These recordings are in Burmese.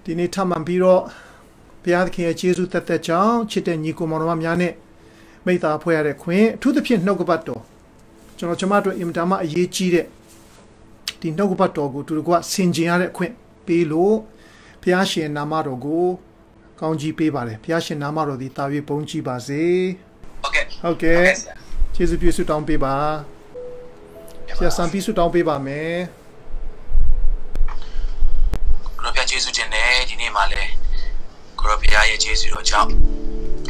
ဒီနေ့ထပ်မံပြီးတော့ဘုရားသခင်ရဲ့ကျေးဇူးသက်သက်ကြောင့်ချစ်တဲ့ညီကိုမောင်နှမများနဲ့မိသားဖွဲ့ရတဲ့ခွင့်အထူးသဖြင့်နှုတ်ကပတ်တော်ကျွန်တော်ကျမတို့အင်တာမအရေးကြီးတဲ့ဒီနှုတ်ကပတ်တော်ကိုသူတို့ကဆင်ခြင်ရတဲ့ခွင့်ပေးလို့ဘုရားရှင်နာမတော်ကိုကောင်းကြီးပေးပါတယ်ဘုရားရှင်နာမတော်ဒီတာ၍ဘုန်းကြီးပါစေဟုတ်ကဲ့ကျေးဇူးပြုဆုတောင်းပေးပါဆရာစံပြီးဆုတောင်းပေးပါမယ်ကိုရောဘုရားကျေးဇူးတင်တယ်ဒီနေ့မှလည်းကိုရောဘုရားရဲ့ကျေးဇူးတော်ကြောင့်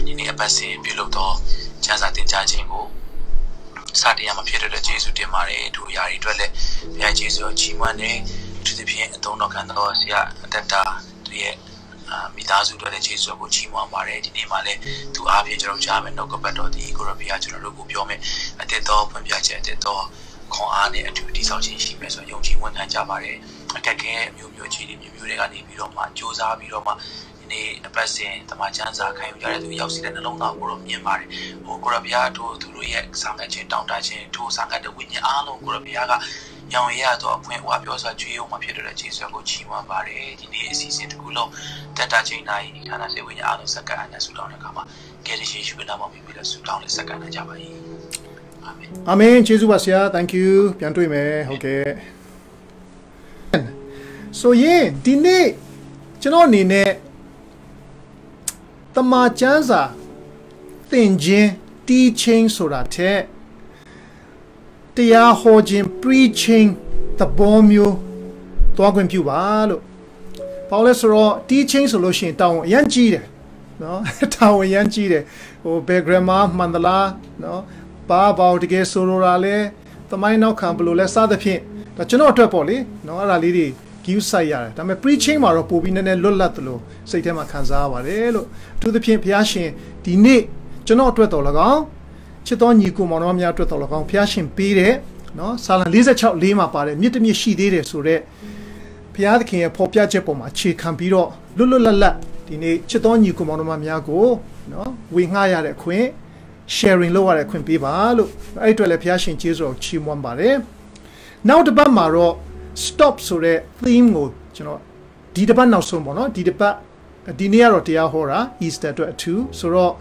ဒီနေ့အပတ်စဉ်ပြုလုပ်တော့ကျမ်းစာသင်ကြားခြင်းကိုစတင်ရမှာဖြစ်တဲ့ကျေးဇူးတင်ပါတယ်တို့ရာတွေအတွက်လည်းဘုရားကျေးဇူးတော်ချီးမွမ်းတယ်သူသဖြင့်အသုံးတော်ခံတော်ဆရာအတ္တသူရဲ့မိသားစုတို့လည်းကျေးဇူးကိုချီးမွမ်းပါတယ်ဒီနေ့မှလည်းသူအားဖြင့်ကျွန်တော်ကြားမယ်နှုတ်ကပတ်တော်ဒီကိုရောဘုရားကျွန်တော်တို့ကိုပြောမယ်အတ္တတော်ဖွင့်ပြချက်အတ္တတော်ခွန်အားနဲ့အတူတည်ဆောက်ခြင်းရှိမယ်ဆိုယုံကြည်ဝန်ခံကြပါတယ်အခက်ခဲမျိုးကြီးတွေမျိုးတွေကနေပြီးတော့မှစူးစမ်းပြီးတော့မှဒီနေ့အပတ်စဉ်တမန်ကျမ်းစာခံယူကြတဲ့သူရောက်စီတဲ့နှလုံးသားကိုတော့မြင်ပါတယ်ဟိုကိုရဘုရားတို့သူတို့ရဲ့ဆောင်ရွက်ခြင်းတောင်းတခြင်းထိုးဆောင်ရွက်တဲ့ဝိညာဉ်အားလုံးကိုရဘုရားကညောင်ရတော့အဖွင့်ဟောပြောဆိုကြွေးအောင်မှဖြစ်တဲ့ကျေးဇူးကိုချီးမွမ်းပါတယ်ဒီနေ့အစီအစဉ်တစ်ခုလုံးတက်တာချင်းနိုင်ဌာနစေဝိညာဉ်အားလုံးစက္ကန့်နဲ့ဆုတောင်းတဲ့အခါမှာကယ်တင်ရှင်ရှုနာမမြည်ပြီးတော့ဆုတောင်းတဲ့စက္ကန့်နဲ့ကြပါ၏အာမင်ကျေးဇူးပါဆရာ thank you ပြန်တွေ့မယ်ဟုတ်ကဲ့ဆိုရင်ဒီနေ့ကျွန်တော်အနေနဲ့တမန်ကျမ်းစာသင်ခြင်း teaching ဆိုတာထက်တရားဟောခြင်း preaching သဘောမျိုးတွားခွင့်ပြုပါလို့ဘာလို့လဲဆိုတော့ teaching ဆိုလို့ရှိရင်တောင်းအရန်ကြီးတယ်နော်တောင်းအရန်ကြီးတယ်ဟို background မှန်သလားနော်ဘာတကယ်ဆိုလိုတာလဲသမိုင်းနောက်ခံဘလို့လဲစသဖြင့်ဒါကျွန်တော်အတွက်ပေါ့လေနော်အဲ့ဒါလေးတွေ give site ရတယ်ဒါပေမဲ့ preaching မှာတော့ပို့ပြီးနည်းနည်းလွတ်လပ်တယ်လို့စိတ်ထဲမှာခံစားရပါတယ်လို့အထူးသဖြင့်ဘုရားရှင်ဒီနေ့ကျွန်တော်အတွက်တော်၎င်းချစ်တော်ညီကိုမောင်နှမများအတွက်တော်၎င်းဘုရားရှင်ပေးတဲ့နော်စာလံ46မှာပါတယ်မြစ်တမြစ်ရှိသေးတယ်ဆိုတော့ဘုရားသခင်ရဲ့ဖော်ပြချက်ပေါ်မှာအခြေခံပြီးတော့လွတ်လွတ်လပ်လပ်ဒီနေ့ချစ်တော်ညီကိုမောင်နှမများကိုနော်ဝေငှရတဲ့ခွင့် sharing လုပ်ရတဲ့ခွင့်ပေးပါလို့အဲ့အတွက်လည်းဘုရားရှင်ကျေးဇူးတော်ချီးမွမ်းပါတယ်နောက်တစ်ပတ်မှာတော့ stop ဆိုတဲ့ theme ကိုကျွန်တော်ဒီတစ်ပတ်နောက်ဆုံးပေါ့နော်ဒီတစ်ပတ်ဒီနေ့ကတော့တရားဟောတာ Easter အတွက်အထူးဆိုတော့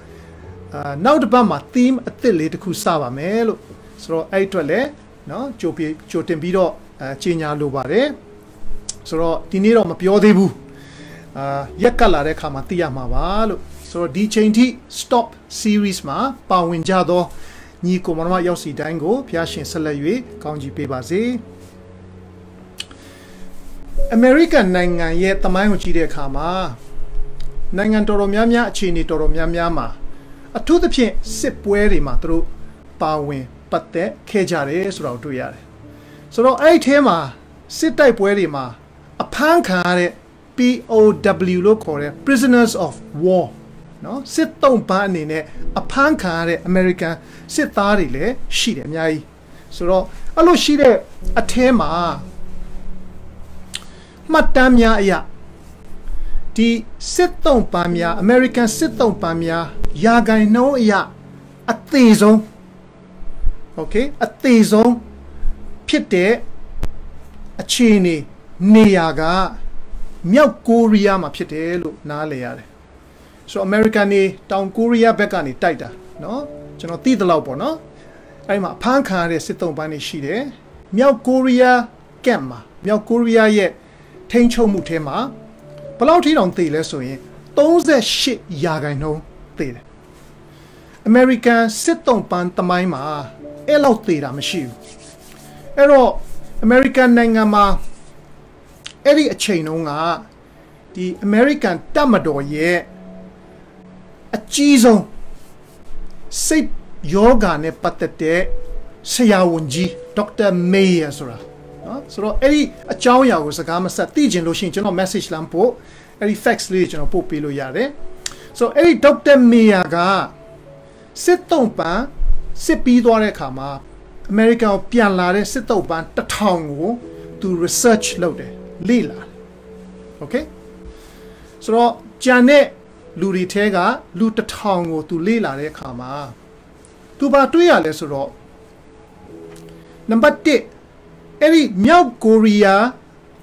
နောက်တစ်ပတ်မှာ theme အသစ်လေးတစ်ခုစပါမယ်လို့ဆိုတော့အဲ့အတွက်လည်းနော်ကြိုတင်ပြီးတော့ကြေညာလိုပါတယ်ဆိုတော့ဒီနေ့တော့မပြောသေးဘူးရက်ကလာတဲ့အခါမှာသိရမှာပါလို့ဆိုတော့ဒီချိန်ထိ stop series မှာပါဝင်ကြသောညီကိုမောင်နှမရောက်စီတိုင်းကိုဘုရားရှင်ဆက်လက်၍ကောင်းချီးပေးပါစေအမေရိကန်နိုင်ငံရဲ့သမိုင်းကိုကြည့်တဲ့အခါမှာနိုင်ငံတော်တော်များများအခြေအနေတော်တော်များများမှာအထူးသဖြင့်စစ်ပွဲတွေမှာသူတို့ပါဝင်ပတ်သက်ခဲ့ကြတယ်ဆိုတာကိုတွေ့ရတယ်ဆိုတော့အဲ့ဒီထဲမှာစစ်တိုက်ပွဲတွေမှာအဖမ်းခံရတဲ့ POW လို့ခေါ်တဲ့ prisoners of war နော်စစ်တုံးပန်းအနေနဲ့အဖမ်းခံရတဲ့ American စစ်သားတွေလည်းရှိတယ်အများကြီးဆိုတော့အဲ့လိုရှိတဲ့အထဲမှာမှတ်တမ်းများအရာဒီစစ်တုံးပန်းများ American စစ်တုံးပန်းများယာဂိုင်နှုန်းအရာအသေးဆုံး okay အသေးဆုံးဖြစ်တဲ့အခြေအနေနေရာကမြောက်ကိုရီးယားမှာဖြစ်တယ်လို့နားလည်ရတယ်ဆိုတော့ American နေတောင်ကိုရီးယားဘက်ကနေတိုက်တာเนาะကျွန်တော်သိသလောက်ပေါ့เนาะအဲ့မှာအဖမ်းခံရတဲ့စစ်တုံးပန်းတွေရှိတယ်မြောက်ကိုရီးယားကမ်မှာမြောက်ကိုရီးယားရဲ့ထိန်းချုပ်မှုထဲမှာဘယ်လောက်ထိတောင်သေလဲဆိုရင်38ရာခိုင်နှုန်းသေတယ် American စစ်တုံးပန်းတမိုင်းမှာအဲ့လောက်သေတာမရှိဘူးအဲ့တော့ American နိုင်ငံမှာအဲ့ဒီအချိန်တုန်းကဒီ American တပ်မတော်ရဲ့အကြီးဆုံးစိတ်ယောဂနဲ့ပတ်သက်တဲ့ဆရာဝန်ကြီးဒေါက်တာမေးယာဆိုတာနော်ဆိုတော့အဲ့ဒီအကြောင်းအရာကိုစကားမဆက်သိချင်လို့ရှိရင်ကျွန်တော် message လမ်းပို့အဲ့ဒီ fax လေးကျွန်တော်ပို့ပေးလို့ရတယ်ဆိုတော့အဲ့ဒီဒေါက်တာမေးယာကစစ်တုံးပန်းစစ်ပြီးသွားတဲ့အခါမှာ American ကိုပြန်လာတဲ့စစ်တုံးပန်း1000ကိုသူ research လုပ်တယ်လေ့လာ okay ဆိုတော့ဂျန်နဲ့လူတွေထဲကလူ1000ကိုသူလေ့လာတဲ့အခါမှာသူဘာတွေ့ရလဲဆိုတော့နံပါတ်1အဲ့ဒီမြောက်ကိုရီးယား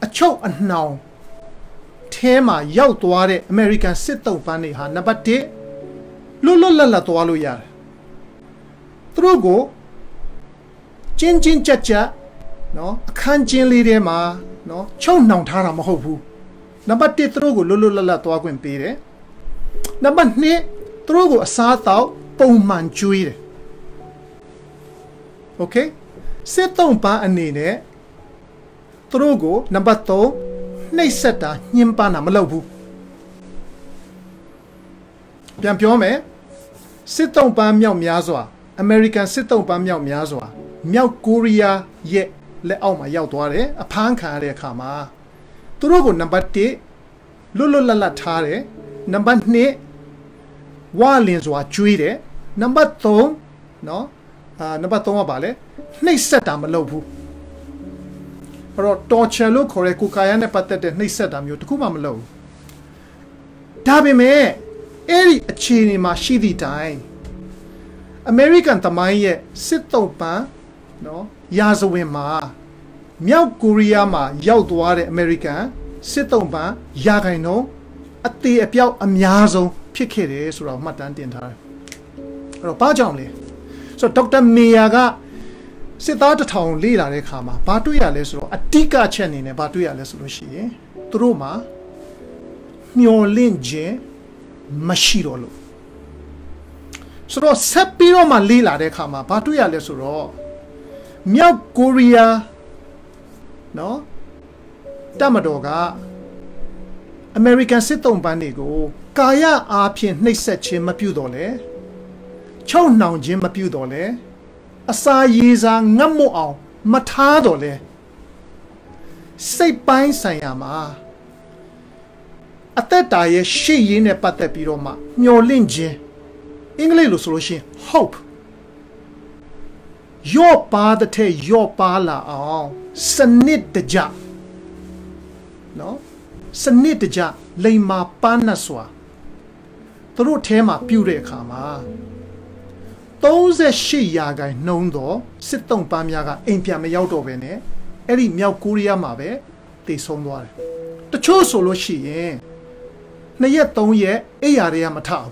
အချုပ်အနှောင်ထ ထဲမှာရောက်သွားတဲ့ American စစ်တုံးပန်းတွေဟာနံပါတ်1လွတ်လွတ်လပ်လပ်သွားလို့ရတယ်သူတို့ကိုကျင်းကြက်နော်အခန်းကျင်းလေးထဲမှာနော်ချုပ်နှောင်ထားတာမဟုတ်ဘူးနံပါတ်1သူတို့ကိုလွတ်လွတ်လပ်လပ်သွားခွင့်ပေးတယ်နံပါတ်2သူတို့ကိုအစားအသောက်ပုံမှန်ကျွေးတယ်โอเคစစ်တုံးပန်းအနေနဲ့သူတို့ကိုနံပါတ်3နှိပ်စက်တာညှဉ်းပန်းတာမလုပ်ဘူးပြန်ပြောမယ်စစ်တုံးပန်းမြောက်များစွာ American စစ်တုံးပန်းမြောက်များစွာမြောက်ကိုရီးယားရဲ့လက်အောက်မှာရောက်သွားတယ်အဖမ်းခံရတဲ့အခါမှာသူတို့ကိုနံပါတ်1လွတ်လွတ်လပ်လပ်ထားတယ်နံပါတ်2ဝါလင်စွာကျွေးတယ်နံပါတ်3နော်နံပါတ်3ကပါလေနှိပ်စက်တာမလုပ်ဘူးအဲ့တော့ torture လို့ခေါ်တဲ့ကိုကာယနဲ့ပတ်သက်တဲ့နှိပ်စက်တာမျိုးတခုမှမလုပ်ဘူးဒါပေမဲ့အဲ့ဒီအခြေအနေမှာရှိသည့်တိုင် American သမိုင်းရဲ့စစ်တုံးပန်းနော်ရာဇဝင်မှာမြောက်ကိုရီးယားမှာရောက်သွားတဲ့ American စစ်တုံးပန်းရာခိုင်နှုန်းအသေးအပြောက်အများဆုံးဖြစ်ခဲ့တယ်ဆိုတော့မှတ်တမ်းတင်ထားတယ်အဲ့တော့ဘာကြောင့်လဲဆိုတော့ဒေါက်တာမေယာကစစ်သားတစ်ထောင်လေ့လာတဲ့အခါမှာဘာတွေ့ရလဲဆိုတော့အတိကချက်အနေနဲ့ဘာတွေ့ရလဲဆိုလို့ရှိရင်သူတို့မှာမျောလင့်ခြင်းမရှိတော့လို့ဆိုတော့ဆက်ပြီးတော့မှလေ့လာတဲ့အခါမှာဘာတွေ့ရလဲဆိုတော့မြောက်ကိုရီးယားနော်တပ်မတော်က American စစ်တုံးပန်းတွေကိုကာယအားဖြင့်နှိပ်စက်ခြင်းမပြုတော့လဲချုပ်နှောင်ခြင်းမပြုတော့လဲအစာရေစာငတ်မွတ်အောင်မထားတော့လဲစိတ်ပိုင်းဆိုင်ရာမှာအသက်တာရဲ့ရှေ့ရင်းနဲ့ပတ်သက်ပြီးတော့မှမျောလင့်ခြင်းအင်္ဂလိပ်လိုဆိုလို့ရှိရင် hope ရော့ပါတဲ့ရော့ပါလာအောင်စနစ်တကျနော်စနစ်တကျလိမ္မာပန်းနဲ့စွာသူတို့ထဲမှာပြုတဲ့အခါမှာ38ရာခိုင်နှုန်းသောစစ်တုံးပန်းများကအိမ်ပြန်မရောက်တော့ပဲနဲ့အဲ့ဒီမြောက်ကိုရီးယားမှာပဲတည်ဆုံးသွားတယ်တချို့ဆိုလို့ရှိရင်2ရက်3ရက်အိယာတွေကမထအောင်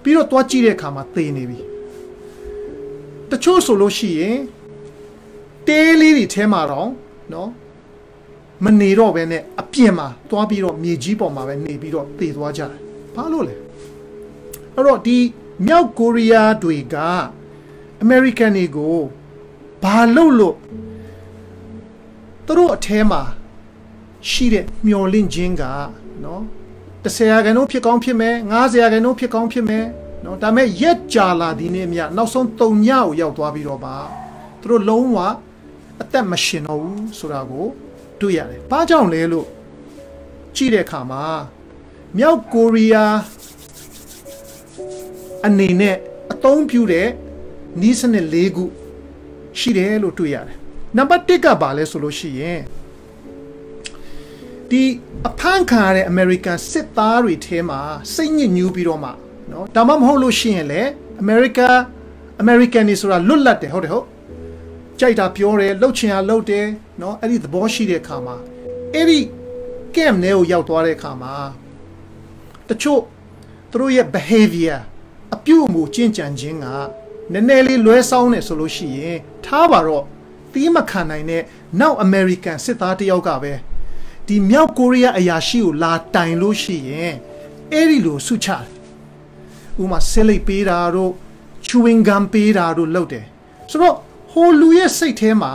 ပြီးတော့တွားကြည့်တဲ့အခါမှာသေနေပြီတချို့ဆိုလို့ရှိရင်တေးလေးတွေထဲမှာတော့နော်မနေတော့ပဲနဲ့အပြင်မှာတွားပြီးတော့မြေကြီးပေါ်မှာပဲနေပြီးတော့သေသွားကြတယ်ဘာလို့လဲအဲ့တော့ဒီမြောက်ကိုရီးယားတွေက American တွေကိုဘာလို့လို့သူတို့အထဲမှာရှိတဲ့မျောလင့်ခြင်းကနော်10ရာခိုင်နှုန်းဖြစ်ကောင်းဖြစ်မယ်50ရာခိုင်နှုန်းဖြစ်ကောင်းဖြစ်မယ်နော်ဒါပေမဲ့ရက်ကြာလာဒီနေ့မြနောက်ဆုံး3ညကိုရောက်သွားပြီးတော့ပါသူတို့လုံးဝအသက်မရှင်တော့ဘူးဆိုတာကိုတွေ့ရတယ်။ဘာကြောင့်လဲလို့ကြည့်တဲ့အခါမှာမြောက်ကိုရီးယားအနေနဲ့အသုံးပြုတဲ့နီးစနစ်၄ခုရှိတယ်လို့တွေ့ရတယ်။နံပါတ်1ကဘာလဲဆိုလို့ရှိရင်ဒီအဖမ်းခံရတဲ့ American စစ်သားတွေထဲမှာစိတ်ညစ်ညူးပြီးတော့မှနော်ဒါမှမဟုတ်လို့ရှိရင်လေ American တွေဆိုတာလွတ်လပ်တယ်ဟုတ်တယ်ဟုတ်ကြိုက်တာပြောတယ်လှုပ်ချင်တာလှုပ်တယ်နော်အဲ့ဒီသဘောရှိတဲ့အခါမှာအဲ့ဒီ camp ထဲကိုရောက်သွားတဲ့အခါမှာတချို့သူတို့ရဲ့ behavior အပြုအမူကျင့်ကြံခြင်းကနည်းနည်းလေးလွဲဆောင်းနေဆိုလို့ရှိရင်ထားပါတော့သီးမခံနိုင်တဲ့နောက် American စစ်သားတယောက်ကပဲဒီမြောက်ကိုရီးယားအရာရှိကိုလာတိုင်လို့ရှိရင်အဲ့ဒီလိုဆုချတယ်ဥမာဆဲလိပ်ပေးတာတို့ chewing gum ပေးတာတို့လုပ်တယ်ဆိုတော့ဟိုလူရဲ့စိတ်ထဲမှာ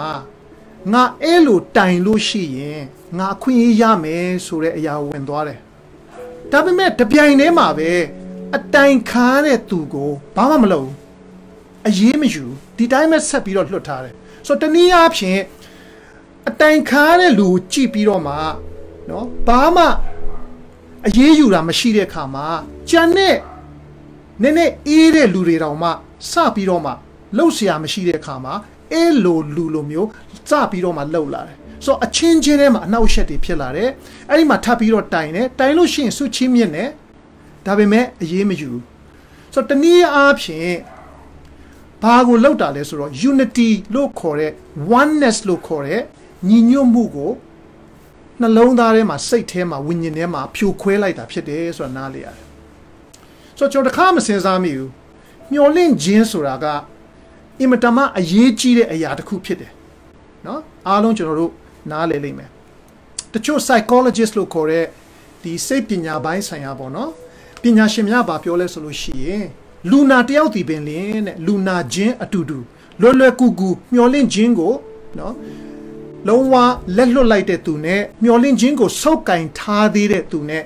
ငါအဲ့လိုတိုင်လို့ရှိရင်ငါအခွင့်အရေးရမယ်ဆိုတဲ့အရာဝင်သွားတယ်ဒါပေမဲ့တပြိုင်တည်းမှာပဲအတိုင်ခံတဲ့သူကိုဘာမှမလုပ်ဘူးအရေးမယူဒီတိုင်းပဲဆက်ပြီးတော့လွှတ်ထားတယ်ဆိုတော့တနည်းအားဖြင့်အတိုင်ခံတဲ့လူကိုကြည့်ပြီးတော့မှနော်ဘာမှအရေးယူတာမရှိတဲ့အခါမှာကြံတဲ့နည်းနည်းအေးတဲ့လူတွေတောင်မှစပြီးတော့မှလှုပ်ရှားမရှိတဲ့အခါမှာအဲ့လိုလူလိုမျိုးစပြီးတော့မှလှုပ်လာတယ်ဆိုတော့အချင်းချင်းထဲမှာအနှောက်အယှက်တွေဖြစ်လာတယ်အဲ့ဒီမှာထပ်ပြီးတော့တိုင်လို့ရှိရင်ဆုချင်းမြင့်တယ်ဒါပေမဲ့အရေးမယူဆိုတော့တနည်းအားဖြင့်ဘာကိုလှုပ်တာလဲဆိုတော့ unity လို့ခေါ်တဲ့ oneness လို့ခေါ်တဲ့ညီညွတ်မှုကို နှလုံးသားထဲမှာစိတ်ထဲမှာဝိညာဉ်ထဲမှာဖြိုခွဲလိုက်တာဖြစ်တယ်ဆိုတာနားလေရတယ်ဆိုတော့ကျွန်တော်တခါမစဉ်းစားမိဘူးမျောလင့်ခြင်းဆိုတာကအင်မတန်မှအရေးကြီးတဲ့အရာတစ်ခုဖြစ်တယ်နော်အားလုံးကျွန်တော်တို့နားလည်လိမ့်မယ်တချို့ psychologist လို့ခေါ်တဲ့ဒီစိတ်ပညာပိုင်းဆိုင်ရာပေါ့နော်ပညာရှင်များဘာပြောလဲဆိုလို့ရှိရင်လူနာတယောက်ဒီပင်လင်းတဲ့လူနာချင်းအတူတူလွယ်လွယ်ကူကူမျောလင့်ခြင်းကိုနော်လုံးဝလက်လွတ်လိုက်တဲ့သူနဲ့မျောလင့်ခြင်းကိုစုပ်ကင်ထားသေးတဲ့သူနဲ့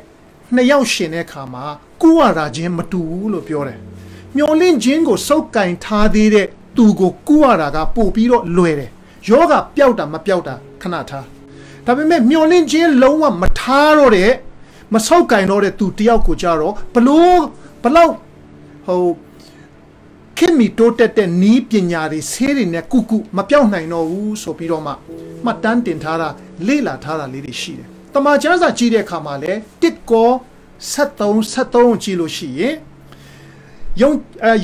နှစ်ယောက်ရှင်တဲ့အခါမှာကိုယ်ရတာချင်းမတူဘူးလို့ပြောတယ်မျောလင့်ခြင်းကိုစုပ်ကင်ထားသေးတဲ့သူကိုကိုယ်ရတာကပို့ပြီးတော့လွယ်တယ်ယောဂပျောက်တာမပျောက်တာခဏထားဒါပေမဲ့မျောလင့်ခြင်းလုံးဝမထားတော့တဲ့မဆုပ်ကင်တော့တဲ့သူတယောက်ကိုကြတော့ဘလောက်ဟိုခင်မီတိုးတက်တဲ့နီးပညာတွေဆေးတွေနဲ့ကုကုမပြောင်းနိုင်တော့ဘူးဆိုပြီးတော့မှမှတ်တမ်းတင်ထားတာလေ့လာထားတာလေးတွေရှိတယ်။တမန်ကျမ်းစာကြည့်တဲ့အခါမှာလည်းတစ်ကော73ကြည့်လို့ရှိရင်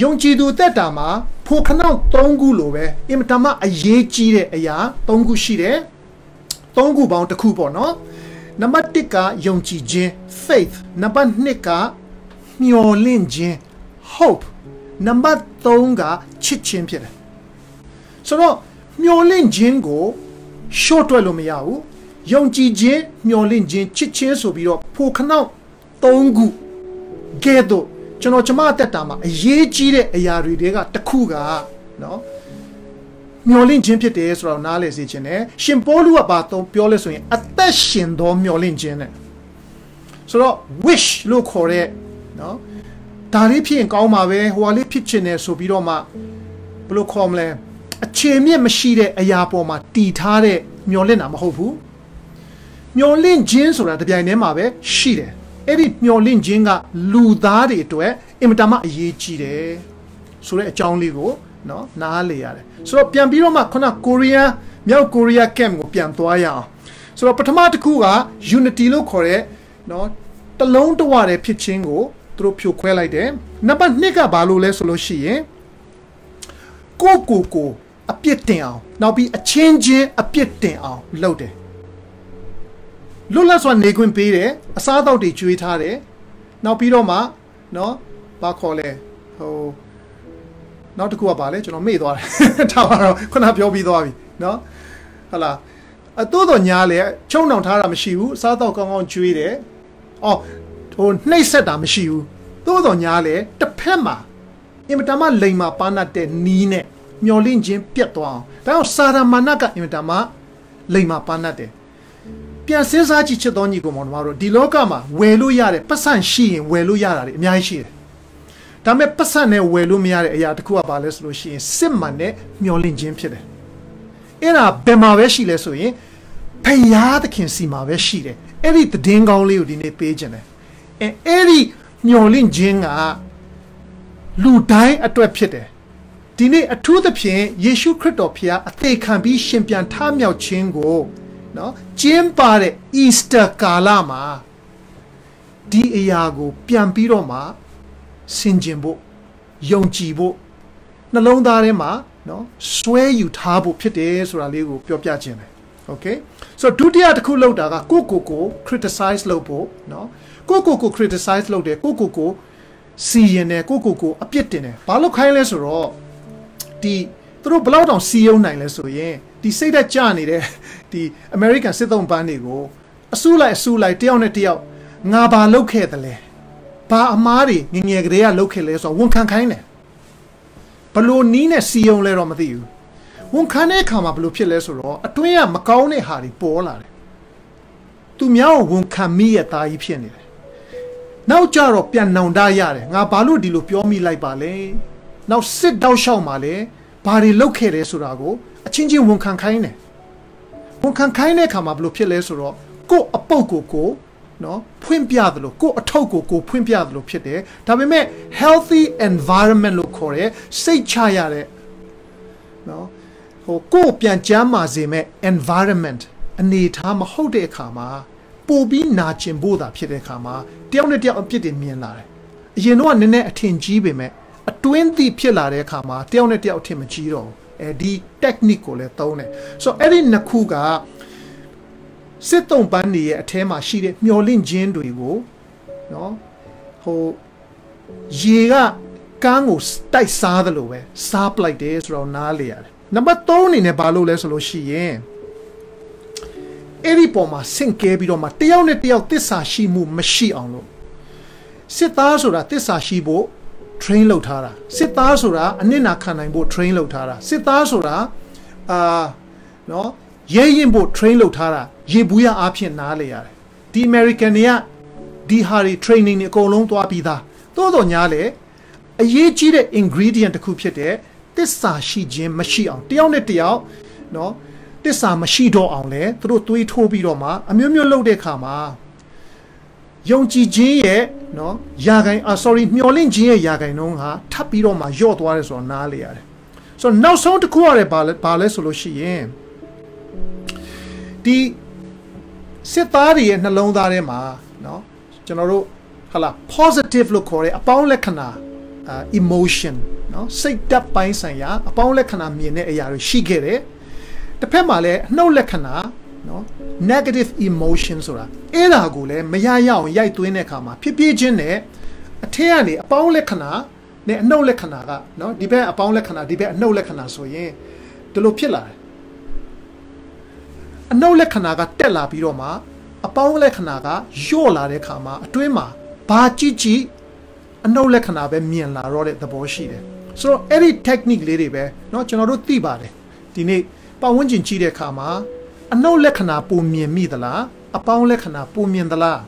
ယုံကြည်သူတက်တာမှာဖိုခနောက်3ခုလိုပဲအင်မတန်မှအရေးကြီးတဲ့အရာ3ခုရှိတယ်။3ခုပေါင်းတစ်ခုပေါ့နော်။နံပါတ်1ကယုံကြည်ခြင်း faith နံပါတ်2ကမျှော်လင့်ခြင်း hope နံပါတ်3ကချစ်ခြင်းဖြစ်တယ်ဆိုတော့မျှော်လင့်ခြင်းကို short တွက်လို့မရဘူးယုံကြည်ခြင်းမျှော်လင့်ခြင်းချစ်ခြင်းဆိုပြီးတော့ဖိုခနောက်3ခုကဲတော့ကျွန်တော်ကျမတက်တာမှာအရေးကြီးတဲ့အရာတွေတွေကတစ်ခုကနော်မျှော်လင့်ခြင်းဖြစ်တယ်ဆိုတော့နားလည်စေခြင်းနဲ့ရှင်ပေါလုကဘာတော့ပြောလဲဆိုရင်အသက်ရှင်သောမျှော်လင့်ခြင်းနဲ့ဆိုတော့ wish လို့ခေါ်တဲ့နော်ဒါလေးဖြစ်ရင်ကောင်းပါပဲဟိုဟာလေးဖြစ်ချင်တယ်ဆိုပြီးတော့မှဘယ်လိုခေါ်မလဲအခြေမြင့်မရှိတဲ့အရာပေါ်မှာတည်ထားတဲ့မျောလင့်တာမဟုတ်ဘူးမျောလင့်ခြင်းဆိုတာတပြိုင်တည်းမှာပဲရှိတယ်အဲ့ဒီမျောလင့်ခြင်းကလူသားတွေအတွက်အင်မတန်မှအရေးကြီးတယ်ဆိုတဲ့အကြောင်းလေးကိုနော်နားလေရတယ်ဆိုတော့ပြန်ပြီးတော့မှခုနကိုရီးယားမြောက်ကိုရီးယားကမ်ကိုပြန်သွားရအောင်ဆိုတော့ပထမတစ်ခုက unity လို့ခေါ်တဲ့နော်တလုံးတဝတဲ့ဖြစ်ခြင်းကိုသူတို့ဖြိုခွဲလိုက်တယ်နံပါတ်2ကဘာလို့လဲဆိုလို့ရှိရင်ကိုအပြစ်တင်အောင်နောက်ပြီးအချင်းချင်းအပြစ်တင်အောင်လုပ်တယ်လွတ်လပ်စွာနေခွင့်ပေးတယ်အစားအသောက်တွေကျွေးထားတယ်နောက်ပြီးတော့မှနော်ဘာခေါ်လဲဟိုနောက်တစ်ခုကဘာလဲကျွန်တော်မေ့သွားတယ်ထားပါတော့ခုနပြောပြီးသွားပြီနော်ဟုတ်လားအတိုးတော်ညာလေချုံနှောင်ထားတာမရှိဘူးအစားအသောက်ကောင်းကောင်းကျွေးတယ်အော်ဟိုနှိပ်စက်တာမရှိဘူးသို့တော်ညာလေတစ်ဖက်မှာအင်မတန်မှလိမ်မာပါနတ်တဲ့နီးနဲ့မျောလင့်ခြင်းပြတ်သွားအောင်ဒါကြောင့်စာရမဏတ်ကအင်မတန်မှလိမ်မာပါနတ်တယ်ပြန်စဉ်းစားကြည့်ချစ်တော်ညီကောင်မောင်တို့ဒီလောကမှာဝယ်လို့ရတဲ့ပတ်စံရှိရင်ဝယ်လို့ရတာတွေအများကြီးရှိတယ်ဒါပေမဲ့ပတ်စံနဲ့ဝယ်လို့မရတဲ့အရာတစ်ခုကဘာလဲဆိုလို့ရှိရင်စစ်မှန်တဲ့မျောလင့်ခြင်းဖြစ်တယ်အဲ့ဒါဘယ်မှာပဲရှိလဲဆိုရင်ဖယားသခင်စီမှာပဲရှိတယ်အဲ့ဒီသတင်းကောင်းလေးကိုဒီနေ့ပေးခြင်းတယ်အဲ့ဒီမျောလင့်ခြင်းကလူတိုင်းအတွက်ဖြစ်တယ်ဒီနေ့အထူးသဖြင့်ယေရှုခရစ်တော်ဖျားအသေးခံပြီးရှင်ပြန်ထမြောက်ခြင်းကိုနော်ကျင်းပတဲ့ Easter ကာလမှာဒီအရာကိုပြန်ပြီးတော့မှဆင်ခြင်ဖို့ယုံကြည်ဖို့နှလုံးသားထဲမှာနော်ဆွဲယူထားဖို့ဖြစ်တယ်ဆိုတာလေးကိုပြောပြခြင်းတယ် okay ဆိုတော့ဒုတိယတစ်ခုလောက်တာကကို criticize လုပ်ဖို့နော်ကို criticize လုပ်တယ်ကိုစီရင်တယ်ကိုအပြစ်တင်တယ်ဘာလို့ခိုင်းလဲဆိုတော့ဒီသူတို့ဘလောက်တောင်စီယုံနိုင်လဲဆိုရင်ဒီစိတ်သက်ကြနေတဲ့ဒီ American စစ်သုံးပန်းတွေကိုအစုလိုက်တယောက်နဲ့တယောက်ငါဘာလုပ်ခဲ့တယ်လဲဘာအမားတွေငငယ်ကလေးကလုပ်ခဲ့လဲဆိုတော့ဝန်ခံခိုင်းတယ်ဘလို့နီးနဲ့စီယုံလဲတော့မသိဘူးဝန်ခံတဲ့အခါမှာဘလို့ဖြစ်လဲဆိုတော့အတွင်းကမကောင်းတဲ့ဟာတွေပေါ်လာတယ်သူများကိုဝန်ခံမိရဲ့သားကြီးဖြစ်နေတယ်နောက်ကြတော့ပြန်နောင်တရတယ်ငါဘာလို့ဒီလိုပြောမိလိုက်ပါလဲနောက်စစ်တောက်လျှောက်မှာလဲဘာတွေလုပ်ခဲ့တယ်ဆိုတာကိုအချင်းချင်းဝန်ခံခိုင်းတယ်ဝန်ခံခိုင်းတဲ့အခါမှာဘယ်လိုဖြစ်လဲဆိုတော့ကို့အပုတ်ကိုနော်ဖွင့်ပြသလိုကို့အထုပ်ကိုဖွင့်ပြသလိုဖြစ်တယ်ဒါပေမဲ့ healthy environment လို့ခေါ်တဲ့စိတ်ချရတဲ့နော်ဟိုကို့ပြန်ကျမ်းမာစေမဲ့ environment အနေထားမဟုတ်တဲ့အခါမှာပို့ပြီးနာကျင်ဖို့တာဖြစ်တဲ့အခါမှာတယောက်နဲ့တယောက်အပြစ်တွေမြင်လာတယ်အရင်တော့နည်းနည်းအထင်ကြီးပေမဲ့အတွင်းသိဖြစ်လာတဲ့အခါမှာတယောက်နဲ့တယောက်အထင်မကြီးတော့ဘူးဒီ technique ကိုလည်းသုံးတယ်ဆိုတော့အဲ့ဒီနှစ်ခုက စစ်တုံးပန်းတွေရဲ့အထဲမှာရှိတဲ့မျောလင့်ခြင်းတွေကိုနော်ဟိုရေကကန်းကိုတိုက်စားတယ်လို့ပဲစားပလိုက်တယ်ဆိုတော့နားလေရတယ်နံပါတ်3အနေနဲ့ဘာလို့လဲဆိုလို့ရှိရင်အဲ့ဒီပုံမှာဆင့်ကဲပြီးတော့မှတယောက်နဲ့တယောက်သစ္စာရှိမှုမရှိအောင်လို့စစ်သားဆိုတာသစ္စာရှိဖို့ train လုပ်ထားတာစစ်သားဆိုတာအနစ်နာခံနိုင်ဖို့ train လုပ်ထားတာစစ်သားဆိုတာနော်ရဲရင်ဖို့ train လုပ်ထားတာရေဘူးရအားဖြင့်နားလေရတယ်ဒီ American တွေကဒီဟာတွေ training တွေအကုန်လုံးသွားပြီးသားသို့တော်ညာလေအရေးကြီးတဲ့ ingredient တစ်ခုဖြစ်တဲ့သစ္စာရှိခြင်းမရှိအောင်တယောက်နဲ့တယောက်နော်သစ္စာမရှိတော့အောင်လဲသူတို့တွေးထိုးပြီးတော့မှအမျိုးမျိုးလုပ်တဲ့အခါမှာယုံကြည်ခြင်းရဲ့နော်ယာဂိုင်မျောလင့်ခြင်းရဲ့ယာဂိုင်နှုန်းဟာထပ်ပြီးတော့မှယော့သွားတယ်ဆိုတော့နားလေရတယ်ဆိုတော့နောက်ဆုံးတစ်ခုရတယ်ဘာလဲဆိုလို့ရှိရင်ဒီစစ်သားတွေရဲ့နှလုံးသားထဲမှာနော်ကျွန်တော်တို့ဟာလာ positive လို့ခေါ်တဲ့အပေါင်းလက္ခဏာemotion နော်စိတ်ဓာတ်ပိုင်းဆိုင်ရာအပေါင်းလက္ခဏာမြင်တဲ့အရာတွေရှိခဲ့တယ်တစ်ဖက်မှာလည်းအနှုတ်လက္ခဏာနော် negative emotion ဆိုတာအဲ့ဒါကိုလည်းမရရအောင်ရိုက်သွင်းတဲ့အခါမှာဖြစ်ဖြစ်ချင်းနဲ့အထက်ကနေအပေါင်းလက္ခဏာနဲ့အနှုတ်လက္ခဏာကနော်ဒီဘက်အပေါင်းလက္ခဏာဒီဘက်အနှုတ်လက္ခဏာဆိုရင်ဒီလိုဖြစ်လာတယ်အနှုတ်လက္ခဏာကတက်လာပြီးတော့မှအပေါင်းလက္ခဏာကလျော့လာတဲ့အခါမှာအတွင်းမှာဘာကြည့်အနှုတ်လက္ခဏာပဲမြင်လာတော့တဲ့သဘောရှိတယ်ဆိုတော့အဲ့ဒီ technique လေးတွေပဲเนาะကျွန်တော်တို့သိပါတယ်ဒီနေ့ပတ်ဝန်းကျင်ကြည့်တဲ့အခါမှာအနှုတ်လက္ခဏာပုံမြင်မိသလားအပေါင်းလက္ခဏာပုံမြင်သလား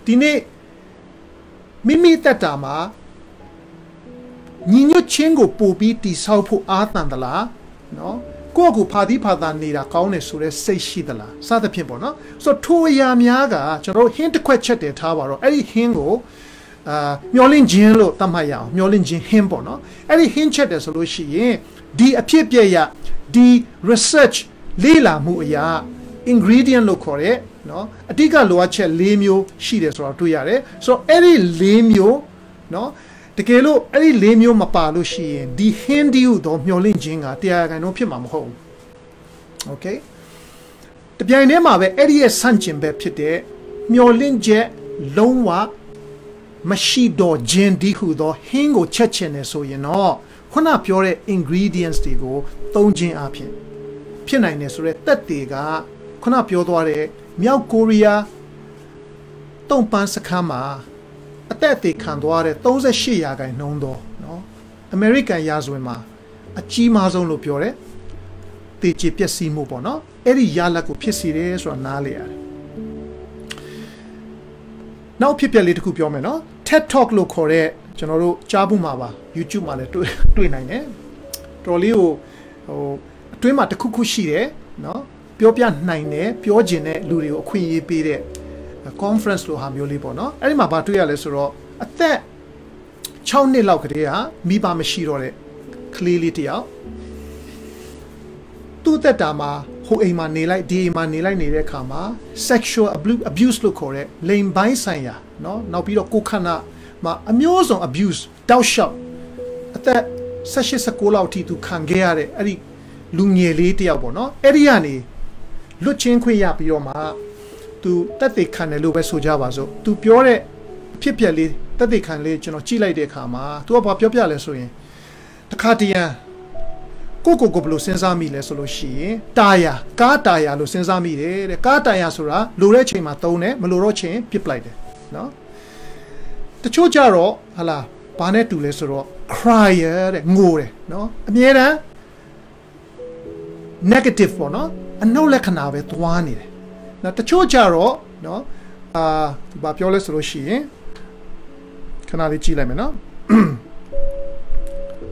ဒီနေ့မိမိတက်တာမှာညီညွတ်ခြင်းကိုပို့ပြီးတိဆောက်ဖို့အားသန်သလားเนาะကိုယ့်ကိုဖာတိဖာသာနေတာကောင်းတယ်ဆိုတဲ့စိတ်ရှိသလားစသဖြင့်ပေါ့နော်ဆိုတော့ထိုအရာများကကျွန်တော်ဟင်းတစ်ခွက်ချက်တယ်ထားပါတော့အဲ့ဒီဟင်းကိုမျောလင့်ခြင်းလို့သတ်မှတ်ရအောင်မျောလင့်ခြင်းဟင်းပေါ့နော်အဲ့ဒီဟင်းချက်တယ်ဆိုလို့ရှိရင်ဒီအဖြစ်ပြရဒီ research လေ့လာမှုအရာ ingredient လို့ခေါ်တဲ့နော်အဓိကလိုအပ်ချက်၄မျိုးရှိတယ်ဆိုတော့တွေ့ရတယ်ဆိုတော့အဲ့ဒီ၄မျိုးနော်တကယ်လို့အဲ့ဒီ၄မျိုးမပါလို့ရှိရင်ဒီဟင်းဒီဟုတော့မျောလင့်ခြင်းကတရားခံတော့ဖြစ်မှာမဟုတ်ဘူး okay တပြိုင်တည်းမှာပဲအဲ့ဒီရဲ့ဆန့်ကျင်ဘက်ဖြစ်တဲ့မျောလင့်ချက်လုံးဝမရှိတော့ခြင်းဒီဟုသောဟင်းကိုချက်ချင်တယ်ဆိုရင်တော့ခုနပြောတဲ့ ingredients တွေကိုသုံးခြင်းအပြင်ဖြစ်နိုင်တယ်ဆိုတဲ့တက်တွေကခုနပြောသွားတဲ့မြောက်ကိုရီးယားတုံ့ပန်းစခန်းမှာအသက်အသေးခံသွားတဲ့38ရာခိုင်နှုန်းသောနော်အမေရိကန်ရာဇဝင်မှာအကြီးမားဆုံးလို့ပြောတယ်တေချေပျက်စီးမှုပေါ့နော်အဲ့ဒီရလဒ်ကိုဖြစ်စေတယ်ဆိုတာနားလေရတယ်နောက်ဖြစ်ပျက်လေးတစ်ခုပြောမယ်နော် TED Talk လို့ခေါ်တဲ့ကျွန်တော်တို့ကြားဖို့မှာပါ YouTube မှာလည်းတွေ့နိုင်တယ်တော်လေးကိုဟိုအတွင်းမှာတစ်ခုခုရှိတယ်နော်ပြောပြနိုင်တယ်ပြောကျင်တဲ့လူတွေကိုအခွင့်အရေးပေးတဲ့ conference လိုဟာမျိုးလေးပေါ့နော်အဲ့ဒီမှာဘာတွေ့ရလဲဆိုတော့အသက်6နှစ်လောက်ကတည်းကမိဘမရှိတော့တဲ့ကလေးလေးတယောက်သူ့သက်တာမှာဟိုအိမ်မှာနေလိုက်ဒီအိမ်မှာနေလိုက်နေတဲ့အခါမှာ sexual abuse လို့ခေါ်တဲ့လိင်ပိုင်းဆိုင်ရာเนาะနောက်ပြီးတော့ကိုယ်ခန္ဓာမှာအမျိုးစုံ abuse တောက်လျှောက်အသက်18-19လောက်အထိသူခံခဲ့ရတဲ့အဲ့ဒီလူငယ်လေးတယောက်ပေါ့เนาะအဲ့ဒီကနေလွတ်ချင်းခွင့်ရပြီးတော့မှသူတက်သေးခံတယ်လို့ပဲဆိုကြပါစို့သူပြောတဲ့ဖြစ်ပျက်လေးတက်သေးခံလေးကျွန်တော်ကြည့်လိုက်တဲ့အခါမှာသူကဘာပြောပြလဲဆိုရင်တခါတရံကိုဘယ်လိုစဉ်းစားမိလဲဆိုလို့ရှိရင်ကားတာယာလို့စဉ်းစားမိတယ်တဲ့ကားတာယာဆိုတာလိုတဲ့ချိန်မှာသုံးတယ်မလိုတော့ချိန်ပစ်ပလိုက်တယ်နော်တချို့ကြတော့ဟာလာဘာနဲ့တူလဲဆိုတော့ crier တဲ့ငိုတယ်နော်အမြဲတမ်း negative ပေါ့နော်အနှုတ်လက္ခဏာပဲသွားနေတယ်နော်တချို့ကြတော့နော်ဘာပြောလဲဆိုလို့ရှိရင်ခဏလေးကြည့်လိုက်မယ်နော်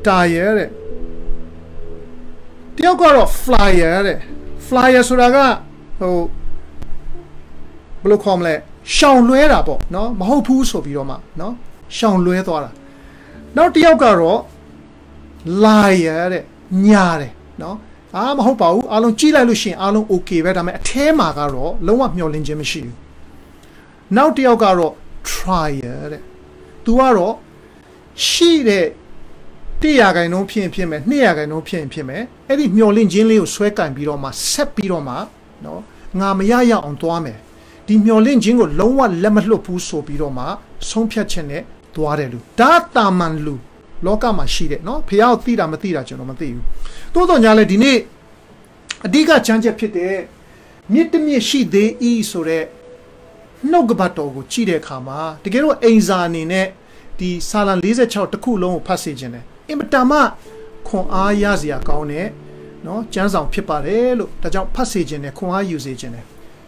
tire တဲ့တယောက်ကတော့ flyer တဲ့ flyer ဆိုတာကဟိုဘယ်လိုခေါ်မလဲရှောင်လွဲတာပေါ့နော်မဟုတ်ဘူးဆိုပြီးတော့မှနော်ရှောင်လွဲသွားတာနောက်တယောက်ကတော့ liar တဲ့ညာတယ်နော်မဟုတ်ပါဘူးအားလုံးကြည့်လိုက်လို့ရှိရင်အားလုံး okay ပဲဒါပေမဲ့အထဲမှာကတော့လုံးဝမျောလင့်ခြင်းမရှိဘူးနောက်တစ်ယောက်ကတော့ trier တဲ့သူကတော့ရှိတဲ့100ခိုင်နှုန်းဖြစ်မယ်200ခိုင်နှုန်းဖြစ်မယ်အဲ့ဒီမျောလင့်ခြင်းလေးကိုဆွဲကင်ပြီးတော့မှဆက်ပြီးတော့မှနော် ngā mā yā on toa me. Di myolin jingo longwa lemalo pu so biro ma, song pia chene, toare lu. Da taman lu, loka ma shire, no? Piao tira matira jono matiu. Todo nyale dine, adiga chanje pite, mietemi shi de I sore, no gabato, chide kama, the gero ainzani ne, di salan lise chow taku long passage ne. Imatama, con a yazia gaune, no? Janzang pipare, look, the jump passage ne, con a usage ne.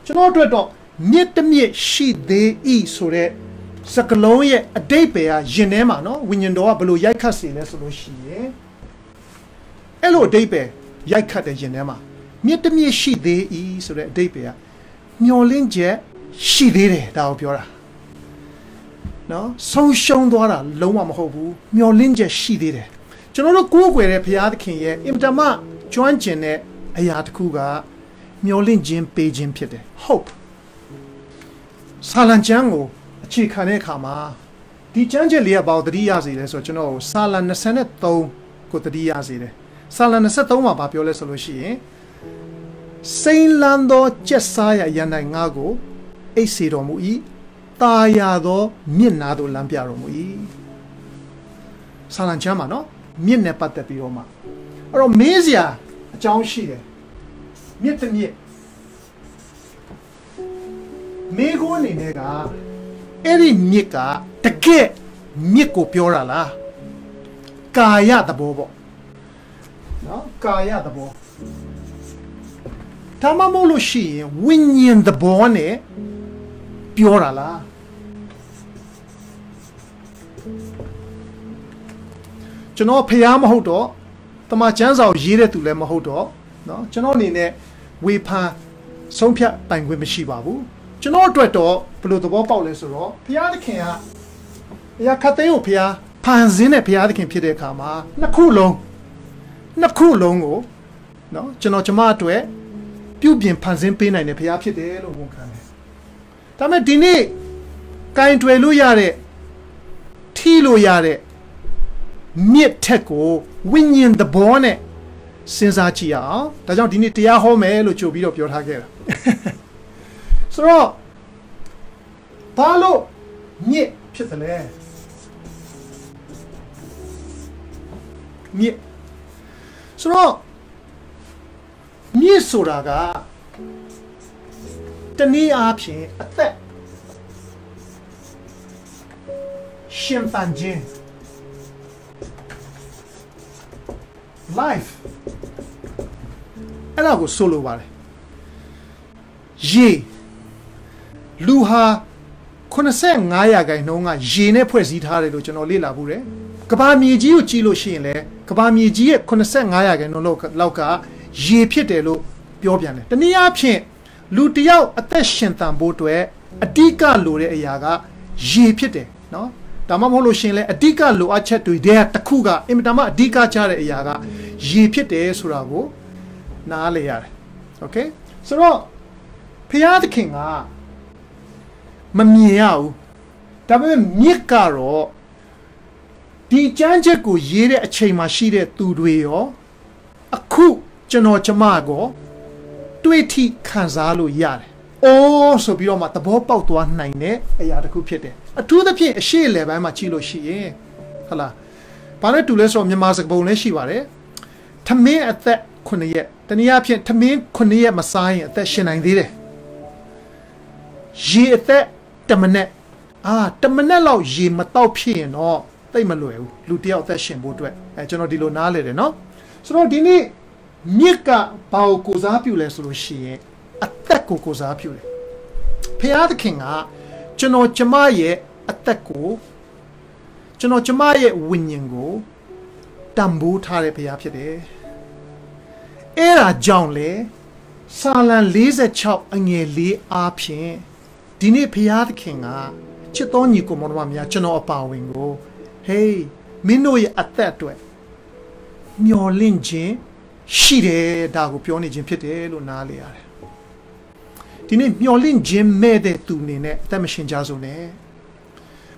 Chano mietemi shi de I sore, Sakaloye a day pair, Genema, no? Window below Yakasi, let's lo she. Hello, day pair, Yakat de Genema. Mietemi she de I so that day pair. Myolin jet, she did it, thou pura. No? So shown Dora, Loma Hobu, Myolin jet, she did it. General Google, Piat King, Imtama, Joan Jene, Ayat Kuga, Myolin Jim Pagin Pite. Hope. Salanjango. Chi khane khama di chanje le about 3 years le soကျွန်တော်စာလ23ကို3 years le စာလ23မှာဗာပြောလဲဆိုလို့ရှိရင်စိန်လန်းသောကျက်စားရရန်တိုင်းငါကိုအိတ်စီတော်မူ၏တာယာသောမြင့်နာသို့လမ်းပြတော်မူ၏စာလချမ်းမှာနော်မြင့်နဲ့ပတ်သက်ပြီးတော့မှအဲ့တော့မေးစရာအကြောင်းရှိတယ်မြင့်တဲ့မြင့်မေးခွန်းအနေနဲ့ကအဲ့ဒီမြစ်ကတကယ်မြစ်ကိုပြောတာလားကာယသဘောပေါ့နော်ကာယသဘောဒါမှမဟုတ်လို့ရှိရင်ဝိညာဉ်သဘောနဲ့ပြောတာလားကျွန်တော်ဖျားမဟုတ်တော့တမန်ကျမ်းစာကိုရေးတဲ့သူလည်းမဟုတ်တော့နော်ကျွန်တော်အနေနဲ့ဝေဖန်ဆုံးဖြတ်တိုင်ခွင့်မရှိပါဘူးကျွန်တော်အတွက်တော့ဘယ်လိုသဘောပေါက်လဲဆိုတော့ဘုရားသခင်ကဘုရားခတ်သိန်းကိုဘုရားဖန်ဆင်းတဲ့ဘုရားသခင်ဖြစ်တဲ့အခါမှာနှစ်ခုလုံးကိုနော်ကျွန်တော်ကျမအတွက်ပြုပြင်ဖန်ဆင်းပေးနိုင်တဲ့ဘုရားဖြစ်တယ်လို့ဝန်ခံတယ်။ဒါပေမဲ့ဒီနေ့ကင်တွယ်လို့ရတဲ့ထီလို့ရတဲ့မြစ်ထက်ကိုဝိညာဉ်သဘောနဲ့စဉ်းစားကြည့်အောင်။ဒါကြောင့်ဒီနေ့တရားဟောမယ်လို့ကြိုပြီးတော့ပြောထားခဲ့တာ။ဆိုတော့ဘာလို့မြစ်ဖြစ်တယ်လဲမြစ်ဆိုတော့မြစ်ဆိုတာကတနည်းအားဖြင့်အသက်ရှင်သန်ခြင်း life အဲ့ဒါကိုဆိုလိုပါတယ်ရေလူဟာ85ရာခိုင်နှုန်းကရေနဲ့ဖွဲ့စည်းထားတယ်လို့ကျွန်တော်လေ့လာဘူးတယ်။ကဘာမြေကြီးကိုကြည့်လို့ရှိရင်လည်းကဘာမြေကြီးရဲ့85ရာခိုင်နှုန်းလောက်ကရေဖြစ်တယ်လို့ပြောပြန်တယ်။တနည်းအားဖြင့်လူတစ်ယောက်အသက်ရှင်သန်ဖို့အတွက်အဓိကလိုတဲ့အရာကရေဖြစ်တယ်နော်။ဒါမှမဟုတ်လို့ရှိရင်လည်းအဓိကလိုအပ်ချက်တွေတဲ့တစ်ခုကအင်မတန်မှအဓိကကျတဲ့အရာကရေဖြစ်တယ်ဆိုတာကိုနားလည်ရတယ်။ Okay ဆိုတော့ဖျားသခင်ကမမြင်ရဘူးဒါပေမဲ့မြစ်ကတော့ဒီကြမ်းချက်ကိုရေးတဲ့အချိန်မှာရှိတဲ့သူတွေရောအခုကျွန်တော်ကျမကိုတွေးထိခံစားလို့ရတယ်။အိုးဆိုပြီးတော့မှသဘောပေါက်သွားနိုင်တဲ့အရာတစ်ခုဖြစ်တယ်။အထူးသဖြင့်အရှိလေပိုင်းမှာကြည့်လို့ရှိရင်ဟုတ်လား။ဘာနဲ့တူလဲဆိုတော့မြန်မာစကားပုံလည်းရှိပါတယ်။ထမင်းအသက်9ရက်တနည်းအားဖြင့်ထမင်း9ရက်မစားရင်အသက်ရှင်နိုင်သေးတယ်။ရေအသက်တမနဲ့တမနဲ့လောက်ရေမတောက်ဖြစ်ရင်တော့သိမလွယ်ဘူးလူတယောက်အသက်ရှင်ဖို့အတွက်ကျွန်တော်ဒီလိုနားလေတယ်နော်ဆိုတော့ဒီနေ့မြစ်ကဘာကိုကိုစားပြုလဲဆိုလို့ရှိရင်အသက်ကိုကိုစားပြုတယ်ဖခင်သခင်ကကျွန်တော်ကျမရဲ့အသက်ကိုကျွန်တော်ကျမရဲ့ဝိညာဉ်ကိုတန်ဖိုးထားတဲ့ဖခင်ဖြစ်တယ်အဲ့ဒါကြောင့်လေစာလံ46အငယ်4အားဖြင့်ဒီနေ့ဖခင်သခင်ကချစ်တော်ညီကိုမောင်နှမများကျွန်တော်အပါဝင်ကိုဟေးမင်းတို့ရဲ့အသက်အတွက်မျော်လင့်ခြင်းရှိတယ်ဒါကိုပြောနေခြင်းဖြစ်တယ်လို့နားလေရတယ်ဒီနေ့မျော်လင့်ခြင်းမဲ့တဲ့သူအနေနဲ့အသက်မရှင်ကြဆိုနဲ့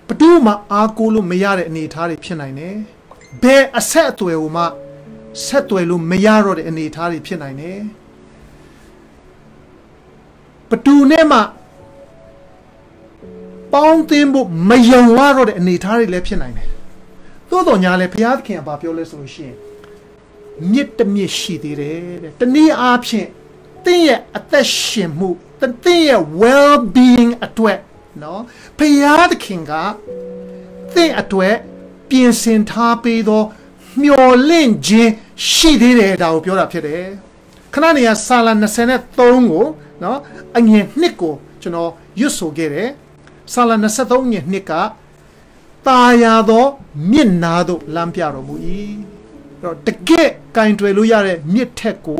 ဘယ်သူမှအားကိုးလို့မရတဲ့အနေအထားတွေဖြစ်နိုင်တယ်ဘယ်အဆက်အသွယ်ကိုမှဆက်သွယ်လို့မရတော့တဲ့အနေအထားတွေဖြစ်နိုင်တယ် ประตูเนี่ยมาป้องเต็มบุไม่ยอมว่าเราเด็กหนีท่าได้เล็บเช่นไหนเนี่ยตัวต่อยาเลยพยาธิเขียนบาปเยอะเลยสุดชีมิตรมีชีดีเลยแต่นี่อาเพียงที่อัตชิมุแต่ที่ well-being อัตเวเนาะพยาธิเขียนก็ที่อัตเวเปลี่ยนเส้นทางไปดูมีโอเลนเจชีดีเลยดาวเปียวรับเฉยขณะนี้สารนัสเนตตรงกูเนาะอันนี้นิโก้จนยุสุเกเรสารนัสตรงนี้นิกาตายาโดมีนาโดลำพิอาร์มุยเราตะเกะการช่วยลุยอะไรมีเทกู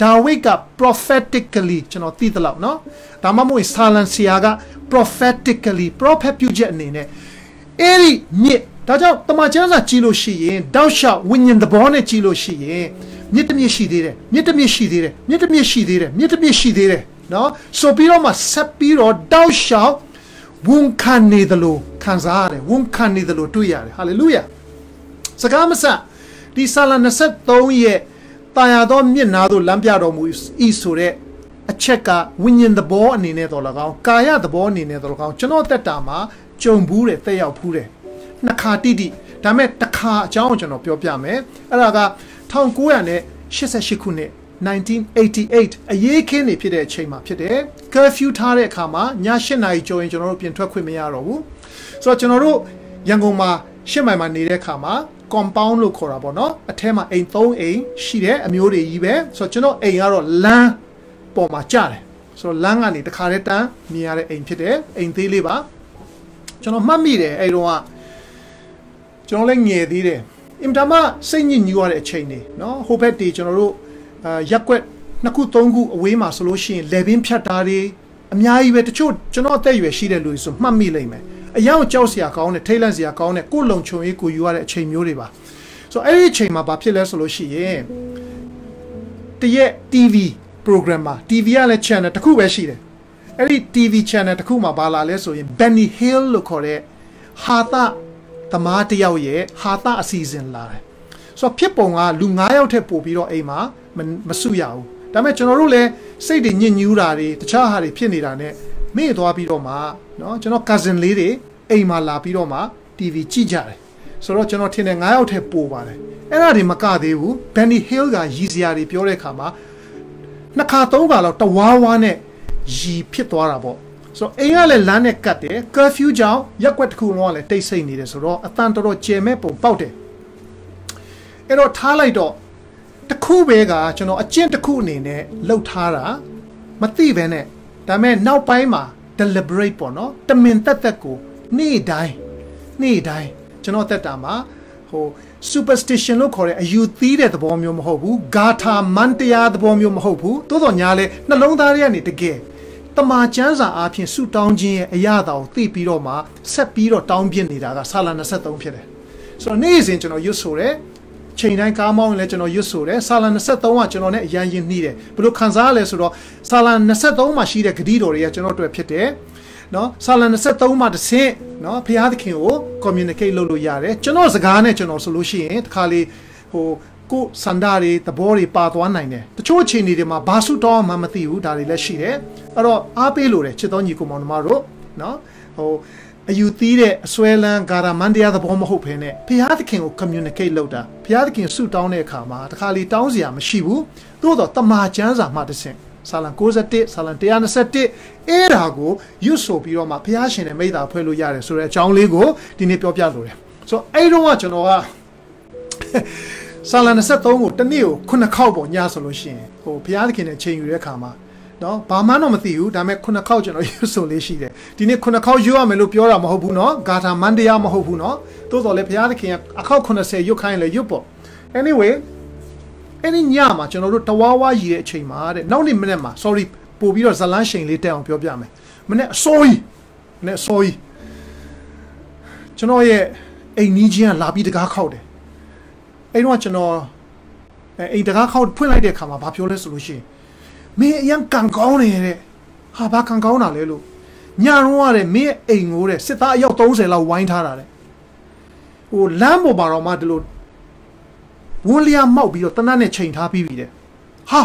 ดาวิกับ prophetically จนตีตลอดเนาะแต่มามุ่งสารนัสยากะ prophetically prophet พิวเจนี่เนี่ยเอริมีဒါကြောင့်တမန်ကျမ်းစာကြည်လို့ရှိရင်တောက်လျှောက်ဝိညာဉ်သဘောနဲ့ကြည်လို့ရှိရင်မြစ်တမြစ်ရှိသေးတယ်မြစ်တမြစ်ရှိသေးတယ်မြစ်တမြစ်ရှိသေးတယ်မြစ်တမြစ်ရှိသေးတယ်နော်ဆိုပြီးတော့မှဆက်ပြီးတော့တောက်လျှောက်ဝန်ခံနေတယ်လို့ခံစားရတယ်ဝန်ခံနေတယ်လို့တွေ့ရတယ်ဟာလေလုယာစကားမဆက်ဒီဆာလ23ရဲ့တာယာတော်မြစ်နာသို့လမ်းပြတော်မူဤဆိုတဲ့အချက်ကဝိညာဉ်သဘောအနေနဲ့တော်၎င်းကာယသဘောအနေနဲ့တော်၎င်းကျွန်တော်တက်တာမှာကြုံဘူးတယ်တက်ရောက်ဘူးတယ်နှစ်ခါတိတိဒါမဲ့တစ်ခါအကြောင်းကျွန်တော်ပြောပြမယ်အဲ့ဒါက1988ခုနှစ်1988အရေးခင်းနေဖြစ်တဲ့အချိန်မှာဖြစ်တယ် curfew ထားတဲ့အခါမှာည8နာရီကျော်ရင်ကျွန်တော်တို့ပြင်ထွက်ခွင့်မရတော့ဘူးဆိုတော့ကျွန်တော်တို့ရန်ကုန်မှာ8မိုင်မှာနေတဲ့အခါမှာ compound လို့ခေါ်တာပေါ့နော်အထဲမှာအိမ်3အိမ်ရှိတယ်အမျိုးတွေကြီးပဲဆိုတော့ကျွန်တော်အိမ်ကတော့လမ်းပေါ်မှာကျတယ်ဆိုတော့လမ်းကနေတစ်ခါတည်းတန်းမြင်ရတဲ့အိမ်ဖြစ်တယ်အိမ်သေးလေးပါကျွန်တော်မှတ်မိတယ်အဲ့တော့ကျွန်တော်လည်းငယ်သေးတယ်အင်တာမစိတ်ညစ်ညူရတဲ့အချိန်နေနော်ဟိုဘက်တီကျွန်တော်တို့ရက်ကွက်2ခု3ခုအဝေးမှာဆိုလို့ရှိရင်လေပင်ဖြတ်တာတွေအများကြီးပဲတချို့ကျွန်တော်အသက်အရွယ်ရှိတဲ့လူတွေဆိုမှတ်မိလိမ့်မယ်အယောင်ကြောက်စရာကောင်းတဲ့ထိတ်လန့်စရာကောင်းတဲ့ကိုယ်လုံခြုံရေးကိုယူရတဲ့အချိန်မျိုးတွေပါဆိုတော့အဲ့ဒီအချိန်မှာဘာဖြစ်လဲဆိုလို့ရှိရင်တရက် TV program မှာ TV ကလည်း channel တစ်ခုပဲရှိတယ်အဲ့ဒီ TV channel တစ်ခုမှာဘာလာလဲဆိုရင် Benny Hill လို့ခေါ်တဲ့ဟာတာတမားတယောက်ရဲ့ဟာတာအစီအစဉ်လာတယ်ဆိုတော့ဖြစ်ပုံကလူ9ယောက်ထက်ပိုပြီးတော့အိမ်မှာမစုရဘူးဒါပေမဲ့ကျွန်တော်တို့လည်းစိတ်တွေညစ်ညူးတာတွေတခြားဟာတွေဖြစ်နေတာနဲ့မေ့သွားပြီးတော့မှเนาะကျွန်တော် cousin လေးတွေအိမ်မှာလာပြီးတော့မှ TV ကြည့်ကြတယ်ဆိုတော့ကျွန်တော်ထင်တယ်9ယောက်ထက်ပိုပါတယ်အဲ့ဒါတွေမကသေးဘူး Benny Hill ကရည်စရာတွေပြောတဲ့အခါမှာနှစ်ခါသုံးခါလောက်တဝါဝါနဲ့ရည်ဖြစ်သွားတာပေါ့ဆိုတော့အိမ်ကလည်းလမ်းနဲ့ကတ်တယ် curfew ကြောင့်ရက်ွက်တစ်ခုလုံးကလည်းတိတ်ဆိတ်နေတယ်ဆိုတော့အတန်တော်တော်ကျယ်မဲ့ပုံပေါက်တယ်အဲ့တော့ထားလိုက်တော့တစ်ခုပဲကကျွန်တော်အကျင့်တစ်ခုအနေနဲ့လှုပ်ထားတာမသိပဲနဲ့ဒါပေမဲ့နောက်ပိုင်းမှာ deliberate ပေါ့နော်တမင်တက်တက်ကိုနေ့တိုင်းကျွန်တော်တက်တာမှာဟို superstition လို့ခေါ်တဲ့အယူသီးတဲ့သဘောမျိုးမဟုတ်ဘူးဂါထာမန်တရားသဘောမျိုးမဟုတ်ဘူးသို့တော်ညာလဲနှလုံးသားထဲကနေတကယ်တမာကျမ်းစာအားဖြင့်ဆုတောင်းခြင်းရဲ့အရာတော်ကိုသိပြီးတော့မှဆက်ပြီးတော့တောင်းပြနေတာကဆာလ23ဖြစ်တယ်ဆိုတော့နေ့စဉ်ကျွန်တော်ရွတ်ဆိုတယ်ချိန်တိုင်းကားမောင်းရင်လည်းကျွန်တော်ရွတ်ဆိုတယ်ဆာလ23ကကျွန်တော်နဲ့အရန်ရင်နှီးတယ်ဘယ်လိုခံစားရလဲဆိုတော့ဆာလ23မှာရှိတဲ့ဂတိတော်တွေကကျွန်တော်တို့ဖြစ်တယ်နော်ဆာလ23မှာတစ်ဆင့်နော်ဘုရားသခင်ကို communicate လုပ်လို့ရတယ်ကျွန်တော်စကားနဲ့ကျွန်တော်ဆိုလို့ရှိရင်တခါလေဟိုကိုစန္ဒာတွေသဘောတွေပါသွားနိုင်တယ်တချို့အချိန်တွေမှာဘာစုတောင်းမှမသိဘူးဒါတွေလည်းရှိတယ်အဲ့တော့အားပေးလို့တယ်ချစ်တော်ညီကိုမောင်နှမတို့နော်ဟိုအယူသီးတဲ့အစွဲလန်းဂါရမန်တရားသဘောမဟုတ်ဘဲနဲ့ဘုရားသခင်ကို communicate လုပ်တာဘုရားသခင်ဆုတောင်းတဲ့အခါမှာတခါလေတောင်းစရာမရှိဘူးသို့တော့တမန်ကျမ်းစာမှတစ်ဆင့်ဆာလံ61ဆာလံ121အဲ့ဒါကိုရွတ်ဆိုပြီးတော့မှဘုရားရှင်နဲ့မိသားဖွဲ့လို့ရတယ်ဆိုတဲ့အကြောင်းလေးကိုဒီနေ့ပြောပြလိုတယ်ဆိုတော့အဲ့တော့ကကျွန်တော်ကဆာလံ23ကိုတနေ့ကို9ခေါက်ပေါ့ညဆိုလို့ရှိရင်ဟိုဘုရားသခင်နဲ့ချိန်ယူတဲ့အခါမှာနော်ဘာမှတော့မသိဘူးဒါပေမဲ့9ခေါက်ကျွန်တော်ရွတ်ဆိုလေးရှိတယ်ဒီနေ့9ခေါက်ရွတ်ရမယ်လို့ပြောတာမဟုတ်ဘူးနော်ဂါထာမန်တရားမဟုတ်ဘူးနော်သို့တော်လည်းဘုရားသခင်ကအခေါက်80ရွတ်ခိုင်းလေရွတ်ပေါ့ anyway အဲ့ဒီညမှာကျွန်တော်တို့တဝါဝါရည်တဲ့အချိန်မှာတဲ့နောက်နေ့မနေ့မှာ sorry ပို့ပြီးတော့ဇလန်းရှိန်လေးတက်အောင်ပြောပြမယ်မနေ့အစိုးကြီးကျွန်တော်ရဲ့အိမ်နီးချင်းကလာပြီးတကားခောက်တယ်အဲ့တော့ကျွန်တော်အိမ်တကားခောက်ဖွင့်လိုက်တဲ့အခါမှာဘာပြောလဲဆိုလို့ရှိရင်မင်းအရင်ကန်ကောင်းနေတဲ့ဟာဘာကန်ကောင်းတာလဲလို့ညတော့ရတယ်မင်းအိမ်ကိုတဲ့စစ်သားအယောက်30လောက်ဝိုင်းထားတာတဲ့ဟိုလမ်းပေါ်မှာတော့မှဒီလိုဝန်းလျားမောက်ပြီးတော့တနတ်နဲ့ချိန်ထားပြီးပြီတဲ့ဟာ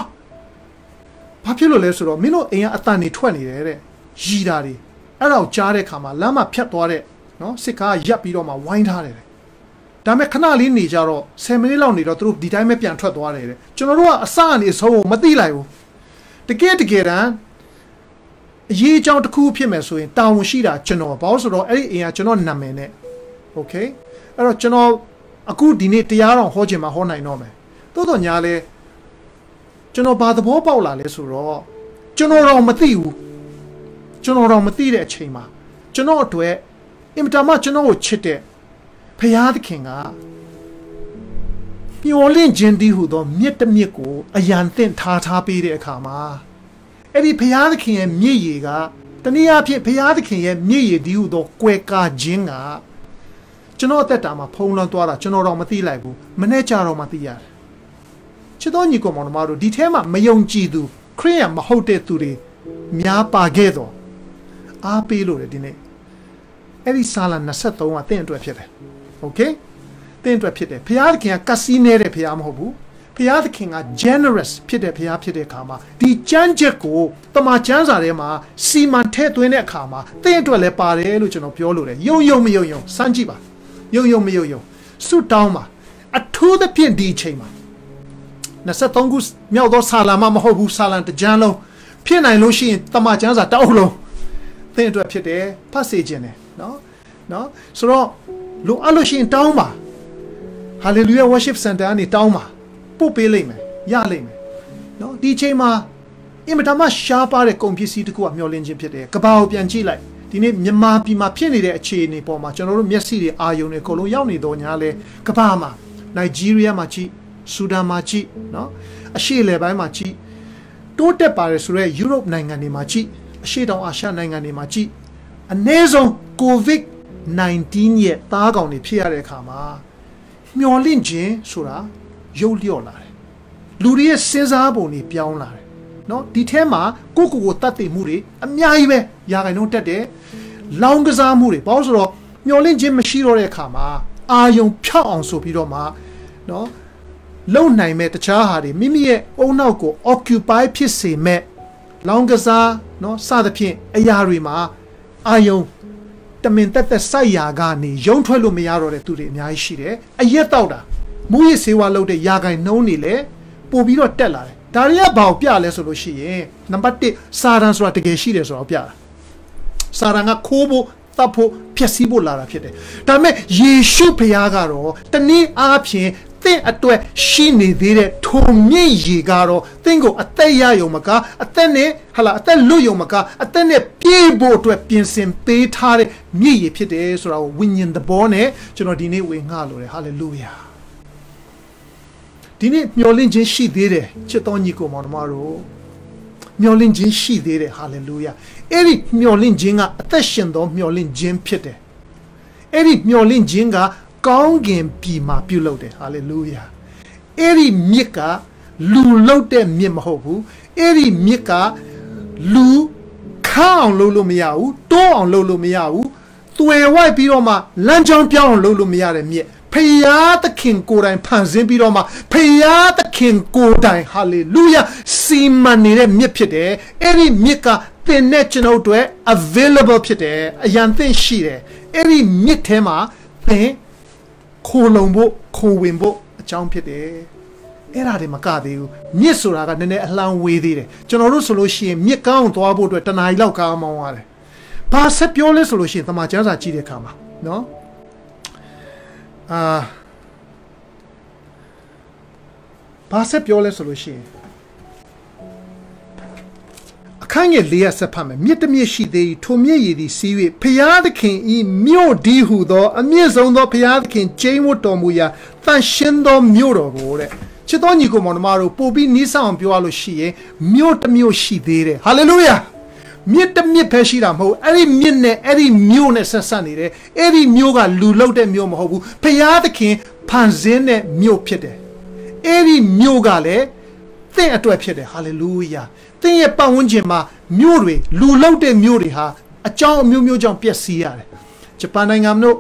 ဘာ ဘာဖြစ်လို့လဲဆိုတော့မင်းတို့အိမ်ကအတန်နေထွက်နေတယ်တဲ့ရည်တာတွေအဲ့ဒါကိုကြားတဲ့ခါမှာလမ်းမှာဖြတ်သွားတဲ့နော်စစ်ကားရပ်ပြီးတော့မှဝိုင်းထားတယ်ဒါပေမဲ့ခဏလေးနေကြတော့10မိနစ်လောက်နေတော့သူတို့ဒီတိုင်းပဲပြန်ထွက်သွားတယ်တဲ့ကျွန်တော်တို့ကအစအနေဆုံးကိုမသိလိုက်ဘူးတကယ်တန်အရေးအကြောင်းတစ်ခုဖြစ်မယ်ဆိုရင်တာဝန်ရှိတာကျွန်တော်ဘာလို့ဆိုတော့အဲ့ဒီအိမ်ကကျွန်တော်နာမည်နဲ့โอเคအဲ့တော့ကျွန်တော်အခုဒီနေ့တရားတော်ဟောခြင်းမှာဟောနိုင်တော့မယ်သို့တော်ညာလဲကျွန်တော်ဘာသဘောပေါက်လာလဲဆိုတော့ကျွန်တော်တော့မသိဘူးကျွန်တော်တော့မသိတဲ့အချိန်မှာကျွန်တော်အတွက်အင်မတန်မှကျွန်တော်ကိုချစ်တဲ့ဖယားသခင်ကမျောလင့်ခြင်းတည်းဟူသောမြစ်တစ်မြစ်ကိုအယံသင့်ထားပေးတဲ့အခါမှာအဲ့ဒီဖယားသခင်ရဲ့မြစ်ရည်ကတနည်းအားဖြင့်ဖယားသခင်ရဲ့မြစ်ရည်တည်းဟူသောကွယ်ကာခြင်းကကျွန်တော်အသက်တာမှာဖုံးလွှမ်းသွားတာကျွန်တော်တော့မသိလိုက်ဘူးမနေ့ကျတော့မှသိရတယ်ချစ်တော်ညီကောင်မောင်နှမတို့ဒီထဲမှာမယုံကြည်သူခရစ်ယာန်မဟုတ်တဲ့သူတွေများပါခဲ့တော့အားပေးလို့ဒီနေ့အဲ့ဒီစာလ23ကတင့်အတွက်ဖြစ်တယ်โอเคတင့်အတွက်ဖြစ်တယ်ဖယားသခင်ကကစီနေတဲ့ဖယားမဟုတ်ဘူးဖယားသခင်က generous ဖြစ်တဲ့ဖယားဖြစ်တဲ့အခါမှာဒီကြမ်းချက်ကိုတမန်ကျမ်းစာထဲမှာစီမံထည့်သွင်းတဲ့အခါမှာတင့်အတွက်လည်းပါတယ်လို့ကျွန်တော်ပြောလို့တယ်ယုံမယုံစမ်းကြည့်ပါယုံမယုံစွတ်တောင်းပါအထူးသဖြင့်ဒီအချိန်မှာ23ခုမြောက်သောစာလံမဟုတ်ဘူးစာလံတစ်ကြမ်းလုံးဖြစ်နိုင်လို့ရှိရင်တမန်ကျမ်းစာတအုပ်လုံးတင့်အတွက်ဖြစ်တယ်ဖတ်စေခြင်းတယ်နော်ဆိုတော့လိုအပ်လို့ရှိရင်တောင်းပါ Hallelujah Worship Center ကနေတောင်းပါပို့ပေးလိမ့်မယ်ရလိမ့်မယ်နော်ဒီချိန်မှာအင်မတန်မှရှားပါတဲ့ကုန်ပစ္စည်းတစ်ခုကမျောလင့်ခြင်းဖြစ်တယ်ကဘာကိုပြန်ကြည့်လိုက်ဒီနေ့မြန်မာပြည်မှာဖြစ်နေတဲ့အခြေအနေပေါ်မှာကျွန်တော်တို့မျက်စိတွေအာယုံတွေအကုန်လုံးရောက်နေတော့ညာလဲကဘာမှာနိုင်ဂျီးရီးယားမှာကြည့်ဆူဒန်မှာကြည့်နော်အရှေ့အလယ်ပိုင်းမှာကြည့်တိုးတက်ပါတယ်ဆိုတော့ယူရိုပနိုင်ငံတွေမှာကြည့်အရှေ့တောင်အာရှနိုင်ငံတွေမှာကြည့်အနည်းဆုံး COVID-19 ရဲ့သားကောင်တွေဖြစ်ရတဲ့အခါမှာမျောလင့်ခြင်းဆိုတာရုပ်လျော့လာတယ်လူတွေရဲ့စဉ်းစားပုံတွေပြောင်းလာတယ်နော်ဒီထဲမှာကိုတတ်သိမှုတွေအများကြီးပဲရာခိုင်နှုန်းတက်တယ်လောင်းကစားမှုတွေဘာလို့ဆိုတော့မျောလင့်ခြင်းမရှိတော့တဲ့အခါမှာအာယုံဖြောက်အောင်ဆိုပြီးတော့မှနော်လုံနိုင်မဲ့တခြားဟာတွေမိမိရဲ့အုံနောက်ကို occupy ဖြစ်စေမဲ့လောင်းကစားနော်စသဖြင့်အရာတွေမှာအာယုံတမင်တက်စိုက်ရာကနေရုံထွက်လို့မရတော့တဲ့သူတွေအများကြီးရှိတယ်အရက်တောက်တာမူရစေဝါလုပ်တဲ့ရာဂိုင်နှုံးနေလေပို့ပြီးတော့တက်လာတယ်ဒါတွေကဘာကိုပြလဲဆိုလို့ရှိရင်နံပါတ်1စာရန်ဆိုတာတကယ်ရှိတယ်ဆိုတော့ပြတာစာရန်ကခိုးဖို့တပ်ဖို့ဖျက်ဆီးဖို့လာတာဖြစ်တယ်ဒါပေမဲ့ယေရှုဖခင်ကတော့တနည်းအားဖြင့်သင်အတွက်ရှိနေသေးတဲ့ထုံမြင့်ရေကတော့သင်ကိုအသက်ရယုံမကအသက်နဲ့အသက်လွတ်ယုံမကအသက်နဲ့ပြေးဖို့အတွက်ပြင်ဆင်ပေးထားတဲ့မြင့်ရေဖြစ်တယ်ဆိုတာကိုဝိညာဉ်သဘောနဲ့ကျွန်တော်ဒီနေ့ဝေငှလို့တယ်ဟာလေလုယာဒီနေ့မျှော်လင့်ခြင်းရှိသေးတယ်ချစ်တော်ညီကိုမောင်နှမတို့မျှော်လင့်ခြင်းရှိသေးတယ်ဟာလေလုယာအဲ့ဒီမျှော်လင့်ခြင်းကအသက်ရှင်သောမျှော်လင့်ခြင်းဖြစ်တယ်အဲ့ဒီမျှော်လင့်ခြင်းကကောင်းကင်ပြည်မှာပြုလုပ်တယ်ဟာလေလုယာအဲ့ဒီမြစ်ကလူလုပ်တဲ့မြစ်မဟုတ်ဘူးအဲ့ဒီမြစ်ကလူခေါင်းအောင်လုပ်လို့မရဘူးတိုးအောင်လုပ်လို့မရဘူးသွယ်ဝိုက်ပြီးတော့မှလမ်းကြောင်းပြောင်းအောင်လုပ်လို့မရတဲ့မြစ်ဖယားသခင်ကိုယ်တိုင်ဖန်ဆင်းပြီးတော့မှဖယားသခင်ကိုယ်တိုင်ဟာလေလုယာစီမံနေတဲ့မြစ်ဖြစ်တယ်အဲ့ဒီမြစ်ကသင်နဲ့ကျွန်တော်တို့ available ဖြစ်တယ်အရန်သင့်ရှိတယ်အဲ့ဒီမြစ်ထဲမှာသင်ခိုလုံဖို့ခိုဝင်ဖို့အကြောင်းဖြစ်တယ်အဲ့ဒါတွေမကသေးဘူးမြစ်ဆိုတာကနည်းနည်းအလှမ်းဝေးသေးတယ်ကျွန်တော်တို့ဆိုလို့ရှိရင်မြစ်ကောင်းသွားဖို့အတွက်တနားရီလောက်ကားမောင်းရတယ်ဘာဆက်ပြောလဲဆိုလို့ရှိရင်တမန်ကျမ်းစာကြည့်တဲ့အခါမှာနော်ဘာဆက်ပြောလဲဆိုလို့ရှိရင်အခန်းငယ်၄ဆက်ဖတ်မယ်မြစ်တမြစ်ရှိသေးထိုမြစ်ရည်သည်စီး၍ဖျားသခင်ဤမြို့ဒီဟုသောအမြင့်ဆုံးသောဖျားသခင်ကျိန်းဝတ်တော်မူရာတန်ရှင်းသောမြို့တော်ကိုတဲ့ချစ်တော်ညီကိုမောင်နှမတို့ပို့ပြီးနီးဆောင်ပြောရလို့ရှိရင်မြို့တစ်မြို့ရှိသေးတယ်ဟာလေလုယာမြစ်တစ်မြစ်ပဲရှိတာမဟုတ်အဲ့ဒီမြစ်နဲ့အဲ့ဒီမြို့နဲ့ဆက်ဆက်နေတယ်အဲ့ဒီမြို့ကလူလောက်တဲ့မြို့မဟုတ်ဘူးဖျားသခင်ဖန်ဆင်းတဲ့မြို့ဖြစ်တယ်အဲ့ဒီမြို့ကလည်းသင်အတွက်ဖြစ်တယ်ဟာလေလုယာသင်ရဲ့ပတ်ဝန်းကျင်မှာမြို့တွေလူလောက်တဲ့မြို့တွေဟာအကြောင်းအမျိုးမျိုးကြောင့်ပျက်စီးရတယ်ဂျပန်နိုင်ငံတို့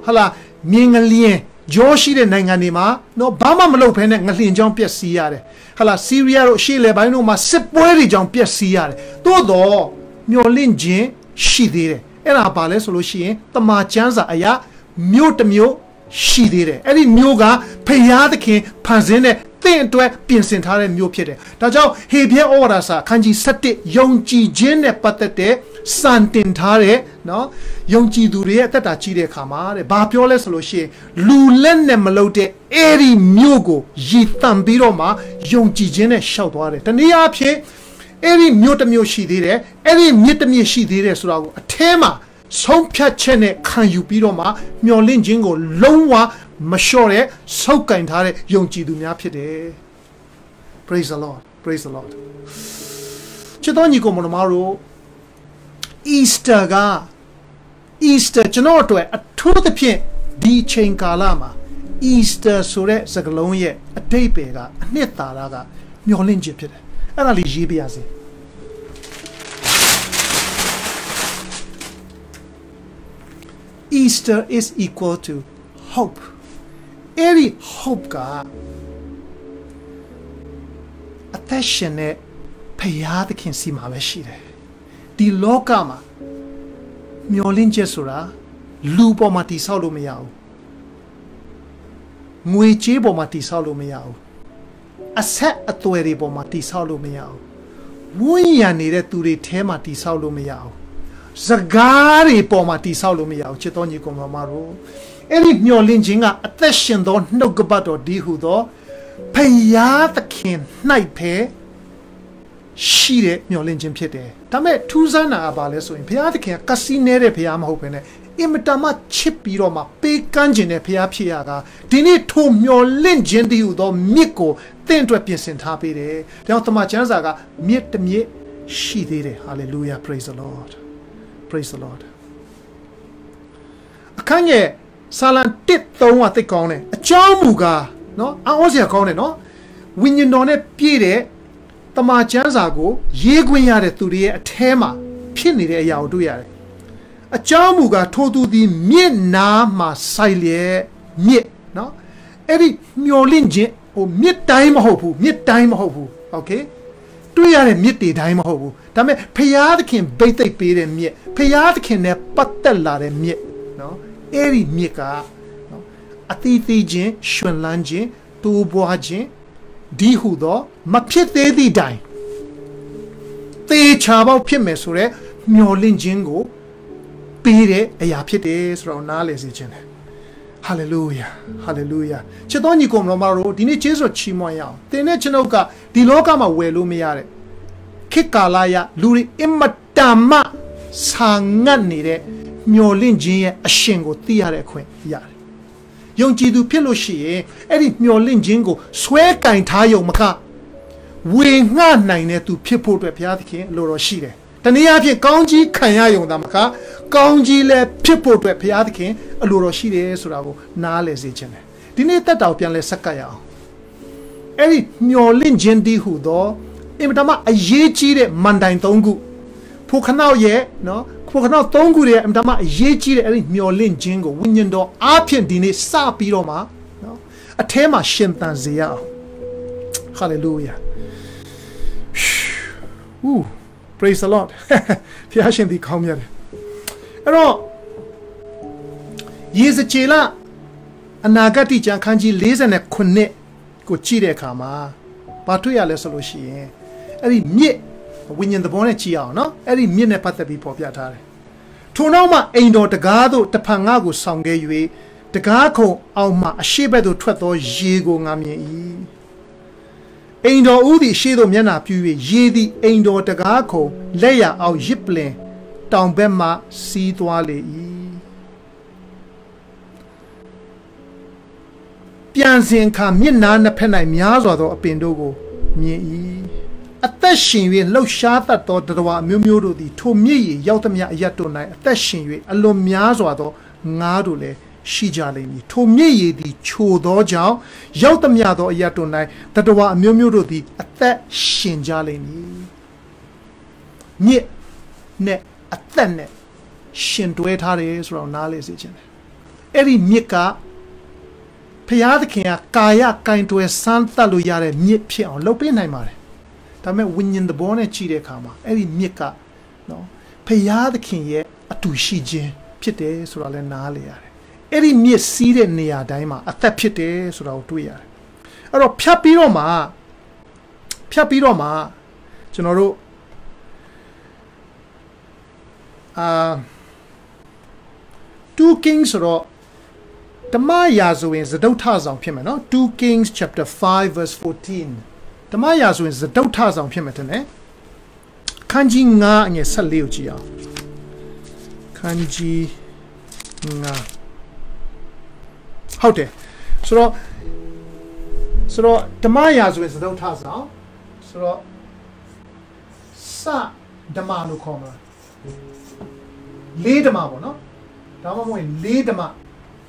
မြင်းငလျင် Joshi de Nanganima, no Bama Malopene, Natlin John Piasiare. Hala Syria, Shile, Bainoma, Sepori John Piasiare. Todo, Miolin Jin, she did it. And our palace, Lucian, the Machanza Aya, Mute she did it. Any Muga, Payadaki, Panzine, then to a Pinsentare Mupede. Tajao, Hebia Orasa, Kanji Sati, Yongji Jene Patate, Santintare, no, Yongji Duria, Tatachide Kamare, Bapiole Soloche, Lulene Malote, Eri Mugo, Yitambiroma, Yongji Jene Shoutware, Taniapie, Eri Mutamio she did it, Eri Mutamio she did it, so a tema, some Piachene, can you biroma, Miolin Jingo, Lonwa, Mashore, Soka Intare, Yongji Dumiapide. Praise the Lord, praise the Lord. Chedonico Monomaro. Easter ga Easter chanoto a to the pin di chain kalama Easter sore sagalon ye a tape ga neta laga myolin jipit and ali jibiazi Easter is equal to hope. Every hope ga attention e payad can see my shire. The Lokama Myolin Jesura Lupo Mati Salo Meow Muichibo Mati Salo Meow A set a Tueribo Mati Salo Meow Muya needed to retain Mati Salo Meow Zagari Pomati Salo Meow Chetoni Comamaro Any Myolin Jinga attention don't no gobato dihudo Payat kin night pay Shire Myolin Jim Pete. Tame Tuzana Abaleso in Piatica, Cassinere Piam Hopene, Imitama Chipiroma, Pekanjine Piapiaga, Dini to Myolin Gendiudo, Miko, then to a piecent happy day. The Automachanzaga, Miet me, she did it. Hallelujah, praise the Lord. Praise the Lord. A Kanye Salan tit though what they call it. A Chamuga, no? I was here calling it, no? When you know it, Pire. Tamachanzago, Yeguiare Turia, a tema, Pinny Yauduare. A Chamuga told the Miena ma Silie, Miet, no? Eddie Myolinji, or Miet time hopu, okay? တွေ့ရတဲ့မြစ်တွေတိုင်းမဟုတ်ဘူးဒါပေမဲ့ဖယားသခင်ဗိတ်သိက်ပေးတဲ့မြစ်ဖယားသခင်နဲ့ပတ်သက်လာတဲ့မြစ်နော်အဲ့ဒီမြစ်ကနော်အသီးသီးချင်းရွှင်လန်းခြင်းတိုးပွားခြင်းဒီဟုသောမဖြစ်သေးသည့်တိုင်သေချာပေါက်ဖြစ်မယ်ဆိုတဲ့မျှော်လင့်ခြင်းကိုပေးတဲ့အရာဖြစ်တယ်ဆိုတော့နားလည်စေခြင်းတယ်Hallelujah, hallelujah. ချစ်တော်ညီကောင်တော်မတို့ဒီနေ့ကျေးဇူးချီးမွမ်းရအောင်သင်နဲ့ကျွန်ုပ်ကဒီလောကမှာဝယ်လို့မရတဲ့ခေတ်ကာလရလူတွေအမတန်မှဆာငတ်နေတဲ့မျော်လင့်ခြင်းရဲ့အရှင်ကိုသိရတဲ့အခွင့်ရတယ်။ယုံကြည်သူဖြစ်လို့ရှိရင်အဲ့ဒီမျော်လင့်ခြင်းကိုဆွဲကင်ထားရုံမကဝေငှနိုင်တဲ့သူဖြစ်ဖို့အတွက်ဘုရားသခင်လိုတော်ရှိတယ်။တနည်းအားဖြင့်ကောင်းကြီးခံရရုံသာမကကောင်းကြီးလည်းဖြစ်ဖို့အတွက်ဘုရားသခင်အလိုတော်ရှိတယ်ဆိုတာကိုနားလည်စေခြင်းတယ်ဒီနေ့တက်တော်ပြန်လဲဆက်ကပ်ရအောင်အဲ့ဒီမျော်လင့်ခြင်းတည်းဟူသောအင်မတန်မှအရေးကြီးတဲ့မန်တိုင်၃ခုဖို့ခနောက်ရဲ့နော်ဖို့ခနောက်၃ခုရဲ့အင်မတန်မှအရေးကြီးတဲ့အဲ့ဒီမျော်လင့်ခြင်းကိုဝိညာဉ်တော်အားဖြင့်ဒီနေ့စပြီးတော့မှနော်အထဲမှာရှင်သန်စေရအောင် Hallelujah Ooh praise the Lord ဖျားရှင်ဒီကောင်းမြတ်တယ်အဲ့တော့ယေဇချေလအနာဂတ်ကျမ်းခန်းကြီး49ကိုကြည့်တဲ့အခါမှာဘာတွေ့ရလဲဆိုလို့ရှိရင်အဲ့ဒီမြစ်ဝိညာဉ်သဘောနဲ့ကြည့်အောင်နော်အဲ့ဒီမြစ်နဲ့ပတ်သက်ပြီးပေါ်ပြထားတယ်ထို့နောက်မှအိမ်တော်တကားသို့တဖန်ငါကိုဆောင်ခဲ့၍တကားခုံအောင်မှအရှိဘက်သို့ထွက်သောရေကိုငါမြင်၏အိမ်တော်ဦးသည်ရှေ့သို့မျက်နှာပြု၍ရေသည်အိမ်တော်တကားခုံလက်ရအောင်ရစ်ပလင်တောင်ဘက်မှစီးသွားလေ၏ပြန်စဉ်ခါမျက်နှာနှစ်ဖက်၌များစွာသောအပင်တို့ကိုမြင်၏အသက်ရှင်၍လှုပ်ရှားတတ်သောတရဝအမျိုးမျိုးတို့သည်ထိုမြစ်ရေရောက်သမျှအရတ်တို့၌အသက်ရှင်၍အလွန်များစွာသောငါးတို့လည်းရှိကြလိမ့်မည်ထိုမြစ်ရေသည်ချိုသောကြောင့်ရောက်သမျှသောအရတ်တို့၌တရဝအမျိုးမျိုးတို့သည်အသက်ရှင်ကြလိမ့်မည်မြစ်နဲ့အသက်နဲ့ရှင်တွဲထားတယ်ဆိုတော့နားလေစေချင်တယ်အဲ့ဒီမြစ်က ဖျားသခင်ကကာယကင်တွယ်စမ်းသပ်လို့ရတဲ့မြစ်ဖြစ်အောင်လုပ်ပေးနိုင်ပါတယ်ဒါပေမဲ့ဝိညာဉ်သဘောနဲ့ကြည့်တဲ့အခါမှာအဲ့ဒီမြစ်ကနော်ဖျားသခင်ရဲ့အတူရှိခြင်းဖြစ်တယ်ဆိုတာလည်းနားလေရတယ်အဲ့ဒီမြစ်စီးတဲ့နေရာတိုင်းမှာအသက်ဖြစ်တယ်ဆိုတာကိုတွေ့ရတယ်အဲ့တော့ဖြတ်ပြီးတော့မှကျွန်တော်တို့2 Kings ဆိုတော့ဓမ္မရာဇဝင်စတုထဆောင်ဖြစ်မယ်နော်2 Kings chapter 5 verse 14ဓမ္မရာဇဝင်စတုထဆောင်ဖြစ်မယ်တဲ့နဲ့ခန်းကြီး9အငယ်14ကိုကြည့်အောင်ခန်းကြီး9ဟုတ်တယ်ဆိုတော့ဓမ္မရာဇဝင်စတုထဆောင်ဆိုတော့စဓမ္မလို့ခေါ်မှာလေးဓမ္မပေါ့နော်ဒါမှမဟုတ်လေးဓမ္မ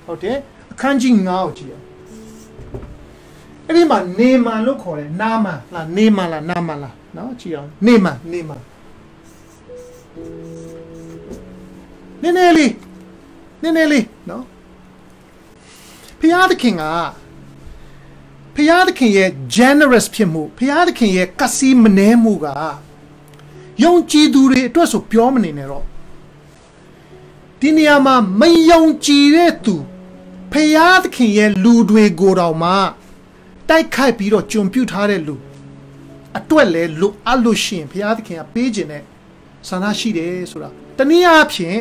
ဟုတ်တယ်အခန်းကြီး9ကိုကြည့်အောင်အဲ့ဒီမှာနေမန်လို့ခေါ်တယ်နာမန်လားနေမန်လားနာမန်လားနော်ကြည့်အောင်နေမန်နည်းနည်းလေးနော်ဖျားသခင်ရဲ့ generous ဖြစ်မှုဖျားသခင်ရဲ့ကစီမနှဲမှုကယုံကြည်သူတွေအတွက်ဆိုပြောမနေနဲ့တော့ဒီနေရာမှာမယုံကြည်တဲ့သူဖျားသခင်ရဲ့လူတွေကိုတောင်မှတိုက်ခိုက်ပြီးတော့ကြုံပြုတ်ထားတဲ့လူအတွက်လည်းလူအလို့ရှိရင်ဖျားသခင်ကပေးခြင်းနဲ့ဆန္ဒရှိတယ်ဆိုတာတနည်းအားဖြင့်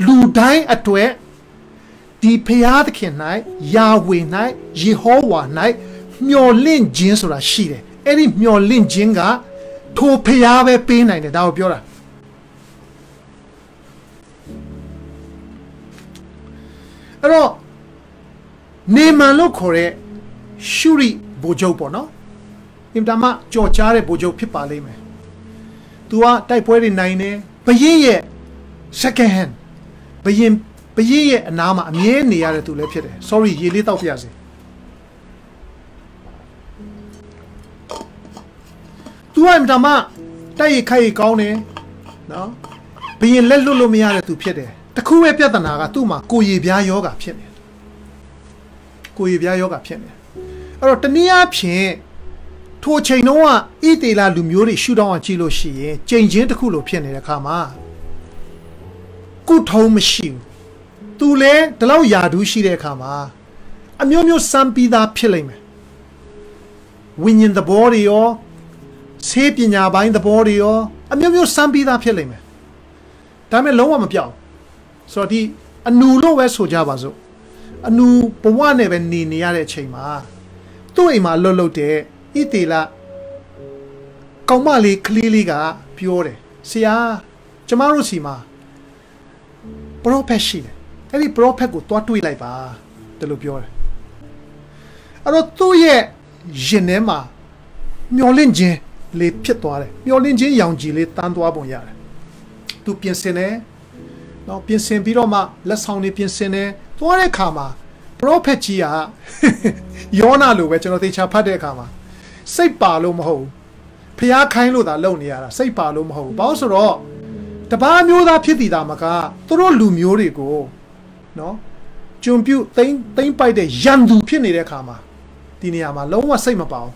လူတိုင်းအတွက်ဒီဖျားသခင်၌ယာဝေ၌ယေဟောဝါ၌မျော်လင့်ခြင်းဆိုတာရှိတယ်အဲ့ဒီမျော်လင့်ခြင်းကထိုဖျားပဲပေးနိုင်တယ်ဒါကိုပြောတာအဲ့တော့နေမန်လို့ခေါ်တဲ့ရှုရိဘိုလ်ချုပ်ပေါ့နော်အင်တာမကြော်ကြားတဲ့ဘိုလ်ချုပ်ဖြစ်ပါလိမ့်မယ်သူကတိုက်ပွဲတွေနိုင်တယ်ဘရင်ရဲ့ second hand ဘရင်ရဲ့အနားမှာအမြဲနေရတဲ့သူလည်းဖြစ်တယ် sorry ရေလေးတောက်ပြစေသူကအင်တာမတိုက်ရိုက်ခိုက်ကောင်းတယ်နော်ဘရင်လက်လွတ်လို့မရတဲ့သူဖြစ်တယ်တခုပဲပြဿနာကသူ့မှာကိုယ်ရည်ပြားယောဂဖြစ်နေတယ်အဲ့တော့တနည်းအားဖြင့်ထိုချိန်တုန်းကဣသေလလူမျိုးတွေရှုထောင့်အောင်ကြည့်လို့ရှိရင်ကြိမ်ချင်းတစ်ခုလိုဖြစ်နေတဲ့အခါမှာကုထုံးမရှိဘူးသူလည်းဒီလောက်ယာဒူးရှိတဲ့အခါမှာအမျိုးမျိုးစံပြီးသားဖြစ်လိမ့်မယ်ဝိညာဉ်သဘောတွေရောဆေးပညာပိုင်းသဘောတွေရောအမျိုးမျိုးစံပြီးသားဖြစ်လိမ့်မယ်ဒါပေမဲ့လုံးဝမပြောင်းဆိုတော့ဒီအနူလို့ပဲဆိုကြပါစို့အနူဘဝနဲ့ပဲနေရတဲ့အချိန်မှာသူ့အိမ်မှာလှုပ်တဲ့ဣသေလကောင်မလေးကလေးလေးကပြောတယ်ဆရာကျမတို့စီမှာပရောဖက်ရှိတယ်အဲ့ဒီပရောဖက်ကိုတွားတွေးလိုက်ပါတယ်လို့ပြောတယ်အဲ့တော့သူ့ရဲ့ရင်ထဲမှာမျောလင့်ခြင်းလေးဖြစ်သွားတယ်မျောလင့်ခြင်းရောင်ကြီးလေးတန်းသွားပုံရတယ်သူပြင်ဆင်တယ်နော်ပြင်ဆင်ပြီးတော့မှလက်ဆောင်တွေပြင်ဆင်တယ်သွားတဲ့အခါမှာပရောဖက်ကြီးကယောနာလိုပဲကျွန်တော်သေချာဖတ်တဲ့အခါမှာစိတ်ပါလို့မဟုတ်ဘူးဖျားခိုင်းလို့သာလုပ်နေရတာစိတ်ပါလို့မဟုတ်ဘူးဘာလို့ဆိုတော့တပားမျိုးသားဖြစ်တည်တာမကသူတို့လူမျိုးတွေကိုနော်ကျွံပြုတ်သိမ့်ပိုက်တဲ့ရန်သူဖြစ်နေတဲ့အခါမှာဒီနေရာမှာလုံးဝစိတ်မပေါအောင်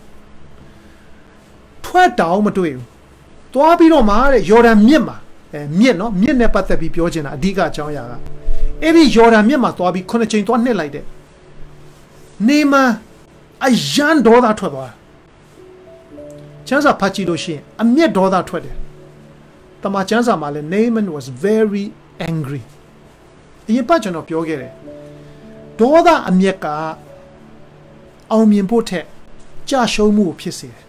ထွက်တောင်မတွေ့ဘူးသွားပြီးတော့မှတဲ့ယော်ဒန်မြစ်မှာမြစ်နော်မြစ်နဲ့ပတ်သက်ပြီးပြောချင်တာအဓိကအကြောင်းအရာကအဲ့ဒီယော်ဒန်မြစ်မှာသွားပြီး9ချိန်သွားနှစ်လိုက်တဲ့နေမအယံဒေါသထွက်သွားချမ်းစာဖတ်ကြည့်လို့ရှိရင်အမျက်ဒေါသထွက်တယ်တမန်ကျမ်းစာမှာလည်း Naaman was very angry အရင်ပတ်ကျွန်တော်ပြောခဲ့တယ်ဒေါသအမျက်ကအောင်မြင်ဖို့ထက်ကြာရှုံးမှုဖြစ်စေတယ်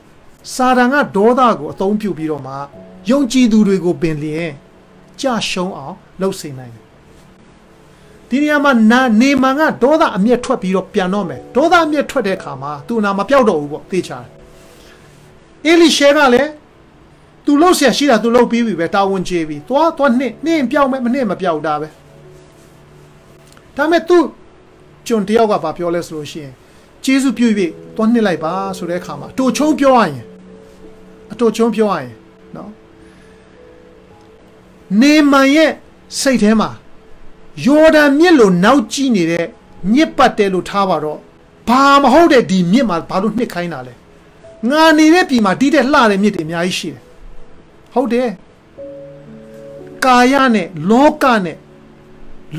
စာတန်ကဒေါသကိုအသုံးပြုပြီးတော့မှယုံကြည်သူတွေကိုပင်လျင်ကြာရှုံးအောင်လုပ်စေနိုင်တယ်ဒီနေရာမှာနေမန်ကဒေါသအမျက်ထွက်ပြီးတော့ပြန်တော့မယ်ဒေါသအမျက်ထွက်တဲ့အခါမှာသူ့နာမပြောက်တော့ဘူးပေါ့သိချာတယ်အေလိရှဲကလည်းသူလှုပ်เสียရှိတာသူလှုပ်ပြီးပြီပဲတာဝန်ကျေပြီသွားနှင်းပြောက်မယ်မနှင်းမပြောက်တာပဲဒါမဲ့သူကျွန်တယောက်ကဘာပြောလဲဆိုလို့ရှိရင်ကျေးဇူးပြုပြီးသွားနှင်းလိုက်ပါဆိုတဲ့အခါမှာအတူချုံပြောရရင်နော်နေမန်ရဲ့စိတ်ထဲမှာယော်ဒန်မြစ်လိုနောက်ကျနေတဲ့ညစ်ပတ်တယ်လို့ထားပါတော့ ဘာမဟုတ်တဲ့ဒီမြစ်မှာဘာလို့နှစ်ခိုင်းတာလဲငါနေတဲ့ပြည်မှာဒီတဲ့လှတဲ့မြစ်တွေအများကြီးရှိတယ်ဟုတ်တယ်ကာယနဲ့လောကနဲ့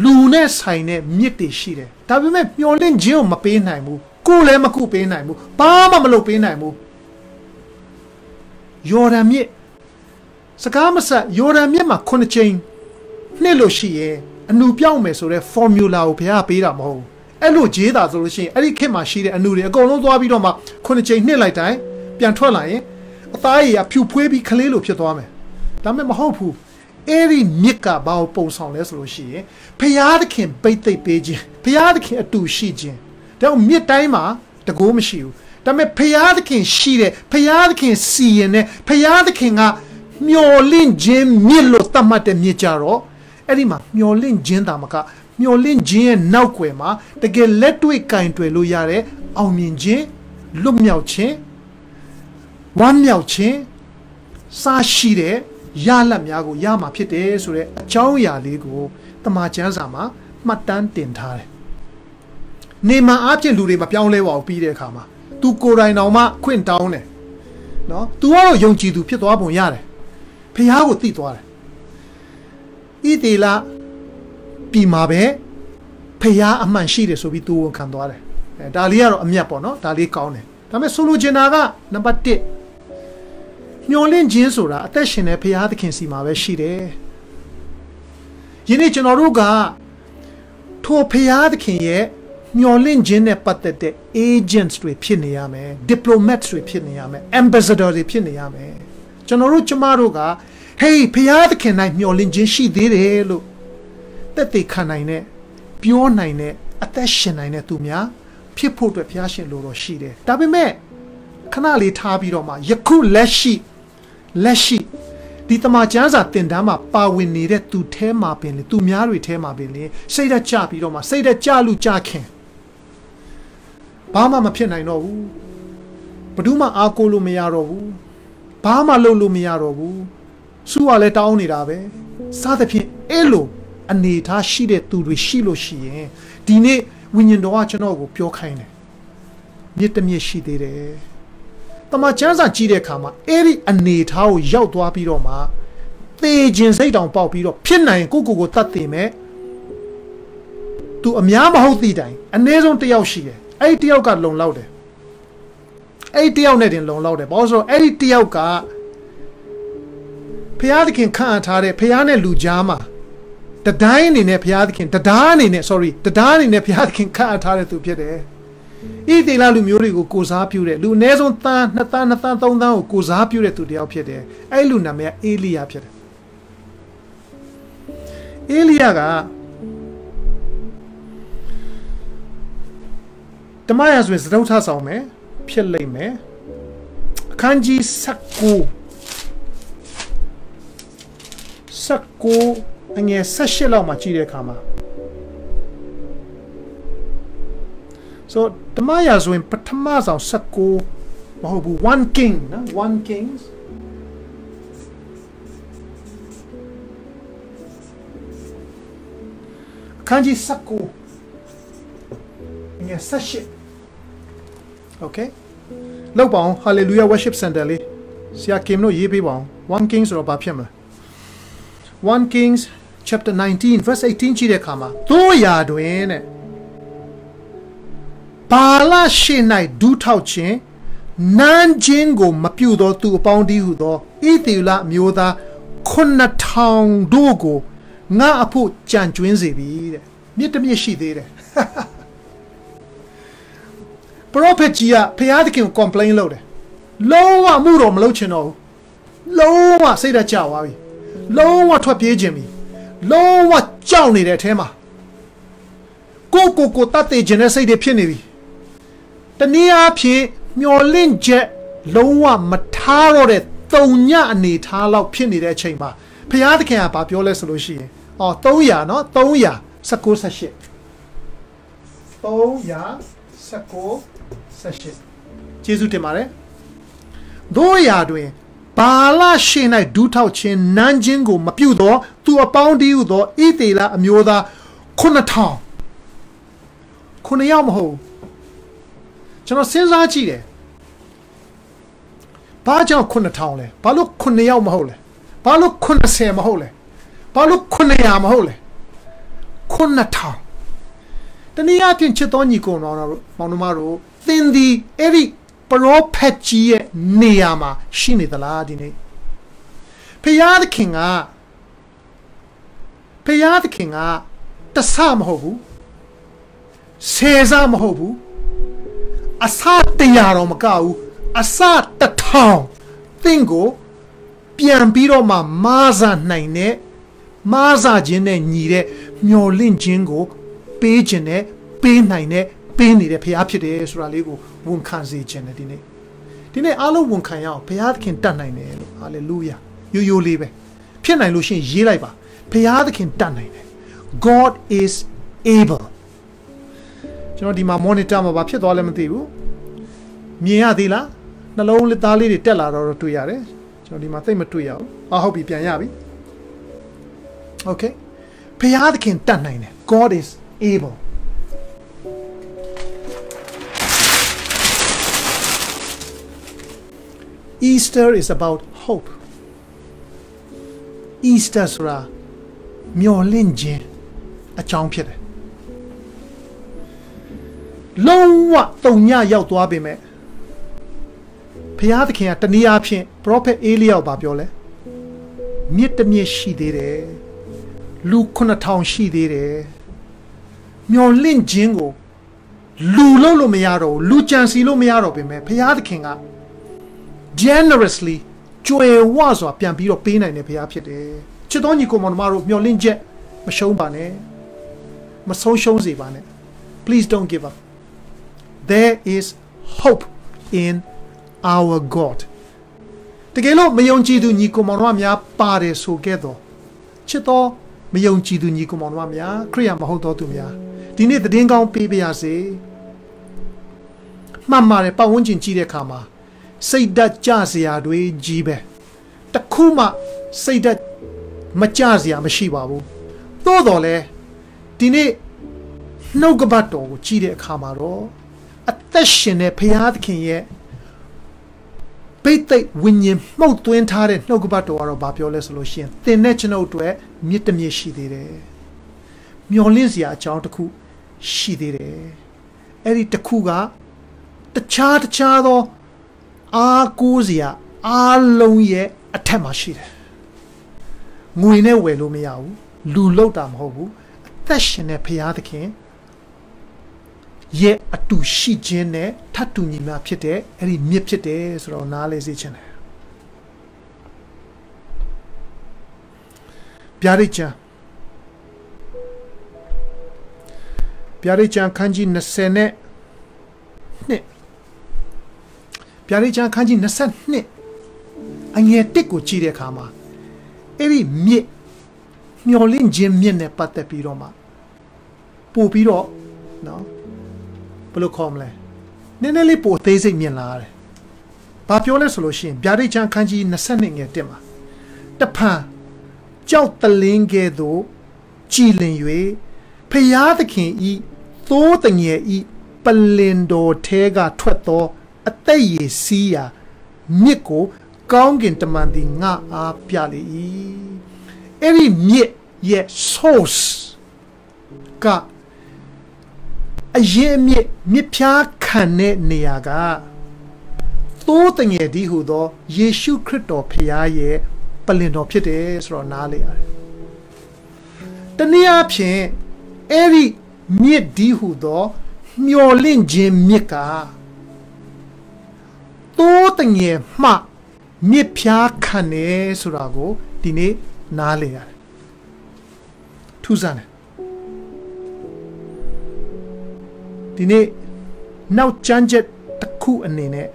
လူနဲ့ဆိုင်တဲ့မြစ်တွေရှိတယ်ဒါပေမဲ့မျောလင့်ခြင်းကိုမပေးနိုင်ဘူးကိုယ်လည်းမကုပေးနိုင်ဘူးဘာမှမလုပ်ပေးနိုင်ဘူးယော်ဒန်မြစ်စကားမဆက်ယော်ဒန်မြစ်မှာ9ချိန်နှစ်လို့ရှိရင်အနုပြောင်းမယ်ဆိုတဲ့ formula ကိုဘုရားပေးတာမဟုတ်ဘူးအဲ့လိုဂျေးတာဆိုလို့ရှိရင်အဲ့ဒီခေတ်မှာရှိတဲ့အနုတွေအကုန်လုံးသွားပြီးတော့မှ9ချိန်နှစ်လိုက်တိုင်းပြန်ထွက်လာရင်အသားရည်ကဖြူဖွေးပြီးခလေးလိုဖြစ်သွားမယ်ဒါပေမဲ့မဟုတ်ဘူးအဲ့ဒီမြစ်ကဘာကိုပုံဆောင်လဲဆိုလို့ရှိရင်ဘုရားသခင်ပိတ်သိပ်ပေးခြင်းဘုရားသခင်အတူရှိခြင်းဒါမြစ်တိုင်းမှာတကိုးမရှိဘူးဒါပေမဲ့ဘုရားသခင်ရှိတဲ့ဘုရားသခင်စီရင်တဲ့ဘုရားသခင်ကမျော်လင့်ခြင်းမြစ်လို့သတ်မှတ်တဲ့မြစ်ကြတော့အဲ့ဒီမှာမျော်လင့်ခြင်းတာမကမျော်လင့်ခြင်းရဲ့နောက်ွယ်မှာတကယ်လက်တွေ့ကင်တွယ်လို့ရတဲ့အောင်မြင်ခြင်းလွတ်မြောက်ခြင်းဝမ်းမြောက်ခြင်းစားရှိတဲ့ရလတ်များကိုရမှာဖြစ်တယ်ဆိုတဲ့အကြောင်းအရာလေးကိုတမန်ကျမ်းစာမှာမှတ်တမ်းတင်ထားတယ်နေမှာအဖြစ်လူတွေမပြောင်းလဲပါဘူးပြီးတဲ့အခါမှာသူကိုယ်တိုင်တော်မှခွင့်တောင်းတယ်နော်သူကတော့ယုံကြည်သူဖြစ်သွားပုံရတယ်ဖခင်ကိုသိသွားတယ်ဣသေလပြီးမှာပဲဖခင်အမှန်ရှိတယ်ဆိုပြီးသူဝန်ခံသွားတယ်ဒါလေးကတော့အမြတ်ပေါ့နော်ဒါလေးကောင်းတယ်ဒါပေမဲ့ဆိုလိုချင်တာကနံပါတ်1မျောလင့်ခြင်းဆိုတာအသက်ရှင်တဲ့ဖခင်သခင်စီမှာပဲရှိတယ်ယနေ့ကျွန်တော်တို့ကထိုဖခင်သခင်ရဲ့မျောလင့်ခြင်းနဲ့ပတ်သက်တဲ့ agents တွေဖြစ်နေရမယ် diplomats တွေဖြစ်နေရမယ် ambassador တွေဖြစ်နေရမယ်ကျွန်တော်တို့ကျမတို့က hey ဖခင်သခင်၌မျောလင့်ခြင်းရှိသေးတယ်လို့သက်သေခံနိုင်တဲ့ပြောနိုင်တဲ့အသက်ရှင်နိုင်တဲ့သူများဖြစ်ဖို့အတွက်ဘုရားရှင်လိုတော်ရှိတယ်ဒါပေမဲ့ခဏလေးထားပြီးတော့မှယခုလက်ရှိဒီတမန်ကျမ်းစာသင်တန်းမှာပါဝင်နေတဲ့သူထဲမှာပင်လေသူများတွေထဲမှာပင်လေစိတ်ဓာတ်ကျပြီးတော့မှစိတ်ဓာတ်ကျလူကြခင်ဘာမှမဖြစ်နိုင်တော့ဘူးဘယ်သူမှအားကိုးလို့မရတော့ဘူးဘာမှလုပ်လို့မရတော့ဘူးစုကလည်းတောင်းနေတာပဲစသဖြင့်အဲ့လိုအနေထားရှိတဲ့သူတွေရှိလို့ရှိရင်ဒီနေ့ဝိညာဉ်တော်ကကျွန်တော်ကိုပြောခိုင်းတယ်မြစ်တမြစ်ရှိသေးတယ်တမန်ကျမ်းစာကြည့်တဲ့အခါမှာအဲ့ဒီအနေထားကိုရောက်သွားပြီးတော့မှသေခြင်းစိတ်တောင်ပေါက်ပြီးတော့ဖြစ်နိုင်ကိုတတ်သိမယ်သူအများမဟုတ်သည့်တိုင်အနည်းဆုံးတစ်ယောက်ရှိတယ်အဲ့ဒီတစ်ယောက်ကလုံလောက်တယ်အဲ့ဒီတစ်ယောက်နဲ့တင်လုံလောက်တယ်ဘာလို့ဆိုတော့အဲ့ဒီတစ်ယောက်ကဖျားသခင်ခန့်အပ်ထားတဲ့ဖျားနဲ့လူကြားမှာတတိုင်းအနေနဲ့ဖျားသခင်တရားအနေနဲ့ဖျားသခင်ခန့်အပ်ထားတဲ့သူဖြစ်တယ်ဣသေလလူမျိုးတွေကိုကိုစားပြုတဲ့လူအနည်းဆုံး2 သန်း2 သန်း3 သန်းကိုကိုစားပြုတဲ့သူတယောက်ဖြစ်တယ်အဲ့လူနာမည်ကအေလိယဖြစ်တယ်အေလိယကဓမ္မရာဇဝင်စတုထဆောင်မယ်ဖြစ်လိမ့်မယ်အခန်းကြီး19အငယ်18လောက်မှာကြည့်တဲ့အခါမှာso ဓမ္မရာဇဝင်ပထမဆောင်19မဟုတ်ဘူး1 king နော်1 kings အခန်းကြီး19အငယ်18 okay လောက်ပါအောင် hallelujah worship center လေးဆရာကင်တို့ရေးပေးပါအောင်1 king ဆိုတော့ဘာဖြစ်မလဲ1 Kings chapter 19 verse 18ကြည့်တဲ့အခါမှာတို့ရာတွင်တဲ့ဘာလရှေ့၌ဒူးထောက်ခြင်းနန်းခြင်းကိုမပြုသောသူအပေါင်းတည်းဟုသောဣသေလအမျိုးသား9000တို့ကိုငါအဖို့ကြံကျွင်းစေပြီတဲ့မြစ်တမြစ်ရှိသေးတယ်ပရောဖက်ကြီးကဖျားသခင်ကို complain လုပ်တယ်လုံးဝမှုတော့မလုပ်ချင်တော့ဘူးလုံးဝစိတ်ဓာတ်ကျသွားပြီလုံးဝထွက်ပြေးခြင်းပြီလုံးဝကြောက်နေတဲ့အထဲမှာကိုတတ်သိခြင်းနဲ့စိတ်တွေဖြစ်နေပြီတနည်းအားဖြင့်မျောလင့်ချက်လုံးဝမထားတော့တဲ့တုံညအနေထားလောက်ဖြစ်နေတဲ့အချိန်မှာဘုရားသခင်ကဘာပြောလဲဆိုလို့ရှိရင်300နော်319 ကျေးဇူးတင်ပါတယ်တို့ရာတွင်ဘာလရှေ့၌ဒူးထောက်ခြင်းနန်းခြင်းကိုမပြုသောသူအပေါင်းတည်းဟုသောဣသေလအမျိုးသား9000 9ယောက်မဟုတ် ကျွန်တော်စဉ်းစားကြည့်တယ်ဘာကြောင့်9000လဲဘာလို့9ယောက်မဟုတ်လဲဘာလို့90မဟုတ်လဲဘာလို့900မဟုတ်လဲ9000တနည်းအားဖြင့်ချစ်တော်ညီကိုမောင်နှမတို့သင်ဒီအဲ့ဒီပရောဖက်ကြီးရဲ့နေရာမှာရှိနေသလားဒီနေ့ဖယားသခင်ကတဆမဟုတ်ဘူးဆယ်ဆမဟုတ်ဘူးအစ100တော့မကဘူးအစ1000သင်ကိုပြန်ပြီးတော့မှမားစားနိုင်တဲ့မားစားခြင်းနဲ့ညီတဲ့မျော်လင့်ခြင်းကိုပေးခြင်းနဲ့ပေးနိုင်တဲ့ပေးနေတဲ့ဖရားဖြစ်တယ်ဆိုတာလေးကိုဝန်ခံစေခြင်းနဲ့ဒီနေ့အားလုံးဝန်ခံရအောင်ဖရားသခင်တတ်နိုင်တယ်လို့ဟာလေလုယာရိုးလေးပဲဖြစ်နိုင်လို့ရှိရင်ရေးလိုက်ပါဖရားသခင်တတ်နိုင်တယ် God is able ကျွန်တော်ဒီမှာ monitor မှာဖြစ်သွားလဲမသိဘူးမြင်ရသေးလားနှလုံးသားလေးတွေတက်လာတော့တွေ့ရတယ်ကျွန်တော်ဒီမှာသိမတွေ့ရဘူးဟုတ်ပြီပြန်ရပြီ Okay ဖရားသခင်တတ်နိုင်တယ် God is able Easter is about hope Easter ဆိုတာမျှော်လင့်ခြင်းအကြောင်းဖြစ်တယ်လုံးဝတုံညရောက်သွားပေမဲ့ဖျားသခင်ကတနည်းအားဖြင့် prophet အေလိယဘာပြောလဲမြစ်တစ်မြစ်ရှိသေးတယ်လူ9000ရှိသေးတယ်မျှော်လင့်ခြင်းကိုလူလို့လို့မရတော့လူကြံစီလို့မရတော့ပေမဲ့ဖျားသခင်က generously ကြွယ်ဝစွာပြန်ပြီးတော့ပေးနိုင်တယ်ဖျားဖြစ်တယ်ချစ်တော်ညီကိုမောင်နှမတို့မျှော်လင့်ချက်မရှုံးပါနဲ့မဆုံးရှုံးစေပါနဲ့ please don't give up there is hope in our God တကယ်လို့မယုံကြည်သူညီကိုမောင်နှမများပါတယ်ဆိုခဲ့တော့ချစ်တော်မယုံကြည်သူညီကိုမောင်နှမများခရိယာမဟုတ်တော်သူများဒီနေ့သတင်းကောင်းပေးပါရစေမှန်ပါတယ်ပတ်ဝန်းကျင်ကြည့်တဲ့အခါမှာစိတ်ဓာတ်ကျစရာတွေကြီးပဲတခုမှစိတ်ဓာတ်မကျစရာမရှိပါဘူးသို့တော်လဲဒီနေ့နှုတ်ကပတ်တော်ကိုကြည့်တဲ့အခါမှာတော့အသက်ရှင်တဲ့ဘုရားသခင်ရဲ့ဘိသိက်ဝိညာဉ်မှုတ်သွင်းထားတဲ့နှုတ်ကပတ်တော်ကတော့ဘာပြောလဲဆိုလို့ရှိရင်သင်နဲ့ကျွန်ုပ်တို့မြစ်တမြစ်ရှိသေးတယ်မျော်လင့်စရာအကြောင်းတစ်ခုရှိသေးတယ်အဲ့ဒီတစ်ခုကတခြားသောအားကိုးစရာအားလုံးရဲ့အထက်မှာရှိတယ်ငွေနဲ့ဝယ်လို့မရဘူးလူလောက်တာမဟုတ်ဘူးအသက်ရှင်တဲ့ဘုရားသခင်ရဲ့အတူရှိခြင်းနဲ့ထပ်တူညီမျှဖြစ်တဲ့အဲ့ဒီမြစ်ဖြစ်တယ်ဆိုတော့နားလဲစေချင်တယ်ဗျာဒိတ်ချံခန်းကြီး20နဲ့နှစ်ဗျာဒိတ်ချံခန်းကြီး22အငယ်1ကိုကြည့်တဲ့အခါမှာအဲ့ဒီမြစ်မျော်လင့်ခြင်းမြစ်နဲ့ပတ်သက်ပြီးတော့မှပို့ပြီးတော့နော်ဘယ်လိုခေါ်မလဲနည်းနည်းလေးပို့သေးစိတ်မြင်လာတယ်။ဘာပြောလဲဆိုလို့ရှိရင်ဗျာဒိတ်ချံခန်းကြီး22ငယ်1မှာတဖန်ကြောက်တလင်းကဲ့သို့ကြည်လင်၍ဖျားသခင်ဤသိုးတငယ်ဤပလင်တော်ထဲကထွက်သောအသက်ရည်စီးရာမြစ်ကိုကောင်းကင်တမန်သည်ငါအားပြလေ၏အဲ့ဒီမြစ်ရဲ့ source ကအရင်မြစ်ဖြားခံတဲ့နေရာကသိုးတငယ်ဒီဟူသောယေရှုခရစ်တော်ဖခင်ရဲ့ပလင်တော်ဖြစ်တယ်ဆိုတော့နားလေရတယ်တနည်းအားဖြင့်အဲ့ဒီမြစ်ဒီဟူသောမျော်လင့်ခြင်းမြစ်ကသိုးတငယ်မှမြစ်ဖြားခံတယ်ဆိုတာကိုဒီနေ့နားလေရတယ်ထူးဆန်းတယ်ဒီနေ့နောက်ကျမ်းချက်တစ်ခုအနေနဲ့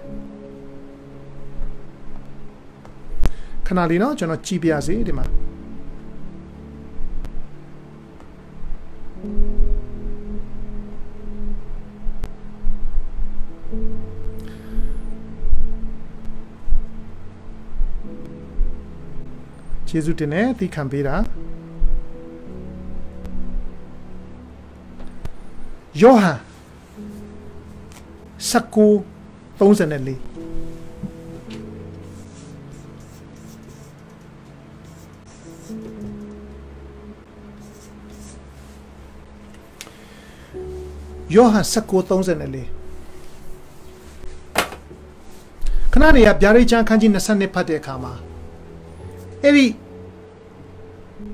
ခဏလေးနော်ကျွန်တော်ကြည့်ပြရစီဒီမှာယေရှုတင်နဲ့သိခံပေးတာယောဟန် 19 34ယောဟန်19:34ခဏနေရဗျာဒိတ်ကျမ်းခန်းကြီး20ဖတ်တဲ့အခါမှာအဲ့ဒီ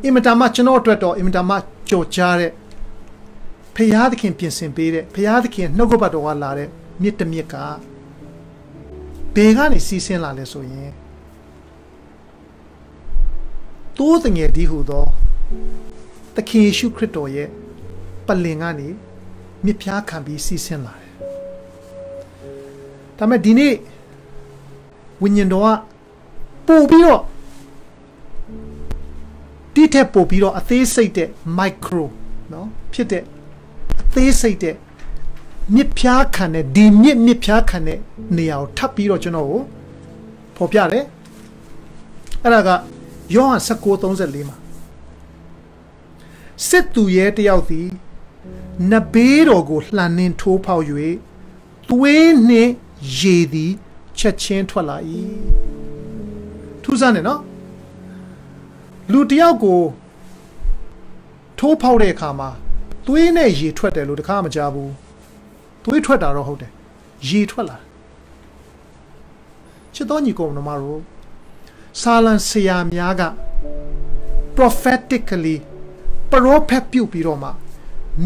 အင်မတန်မှကျွန်တော်အတွက်တော့အင်မတန်မှကြော်ကြားတဲ့ဖယားသခင်ပြင်ဆင်ပေးတဲ့ဖယားသခင်နှုတ်ကပတ်တော်ကလာတဲ့မြစ်တစ်မြစ်ကဘယ်ကနေစီးဆင်းလာလဲဆိုရင်တိုးတငယ်ဒီဟူသောသခင်ယေရှုခရစ်တော်ရဲ့ပလင်ကနေမြစ်ဖျားခံပြီးစီးဆင်းလာတယ်ဒါပေမဲ့ဒီနေ့ဝိညာဉ်တော်ကပို့ပြီးတော့ဒီထက်ပို့ပြီးတော့အသေးစိတ်တဲ့ micro နော်ဖြစ်တဲ့အသေးစိတ်တဲ့မြစ်ဖျားခံတဲ့ဒီမြစ်ဖျားခံတဲ့နေရာကိုထပ်ပြီးတော့ကျွန်တော်ကိုဖော်ပြတယ်အဲ့ဒါကယောဟန်19:34မှာစစ်သူရဲ့တယောက်သည်နဘေးတော်ကိုလှန်နှင်းထိုးဖောက်၍သွေးနှင့်ရေသည်ချက်ချင်းထွက်လာ၏ထူးဆန်းတယ်နော်လူတယောက်ကိုထိုးဖောက်တဲ့အခါမှာသွေးနဲ့ရေထွက်တယ်လို့တခါမကြားဘူးသွေးထွက်တာတော့ဟုတ်တယ်ရေထွက်လာချစ်တော်ညီကောင်တို့စာလံဆရာများက prophetically ပရောဖက်ပြုတ်ပြီးတော့မှ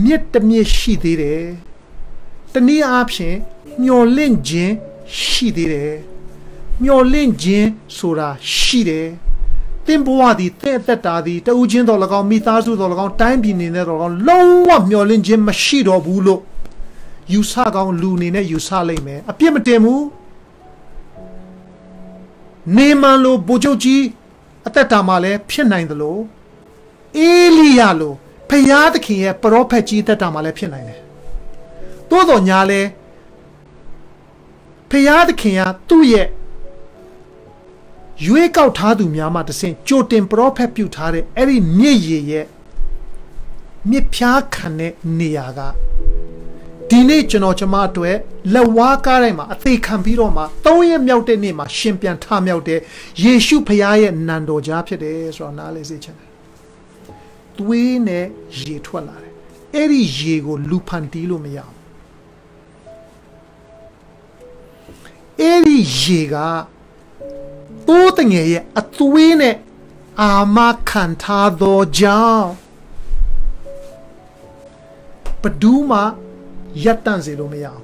မြစ်တစ်မြစ်ရှိသေးတယ်တနည်းအားဖြင့်မျော်လင့်ခြင်းရှိသေးတယ်မျော်လင့်ခြင်းဆိုတာရှိတယ်သင်ဘဝသည်သင်အသက်တာသည်တဦးချင်းတော်၎င်းမိသားစုတော်၎င်းတိုင်းပြည်နေနဲ့တော်၎င်းလုံးဝမျော်လင့်ခြင်းမရှိတော့ဘူးလို့ယူဆကောင်းလူအနေနဲ့ယူဆလိုက်မယ်အပြစ်မတင်ဘူးနေမန်လိုဗိုလ်ချုပ်ကြီးအသက်တာမှာလည်းဖြစ်နိုင်တယ်လို့အေလိယလိုဖယားသခင်ရဲ့ပရောဖက်ကြီးအသက်တာမှာလည်းဖြစ်နိုင်တယ်သို့တော်ညာလဲဖယားသခင်ကသူ့ရဲ့ရွေးကောက်ထားသူများမှတဆင့်ကြိုတင်ပရောဖက်ပြုထားတဲ့အဲ့ဒီမြစ်ရည်ရဲ့မြစ်ဖျားခံတဲ့နေရာကဒီနေ့ကျွန်တော်ကျမအတွက်လက်ဝါးကားတိုင်းမှာအသေးခံပြီးတော့မှ3ရက်မြောက်တဲ့နေ့မှာရှင်ပြန်ထမြောက်တဲ့ယေရှုဖခင်ရဲ့နံတော်ကြားဖြစ်တယ်ဆိုတော့နားလည်စေချင်တယ်။သွေးနဲ့ရေထွက်လာတယ်။အဲ့ဒီရေကိုလူဖန်တီးလို့မရဘူး။အဲ့ဒီရေကတိုးတငယ်ရဲ့အသွေးနဲ့အာမခံထားသောကြောင့်ဘဒူးမှာရပ်တန့်စေလို့မရအောင်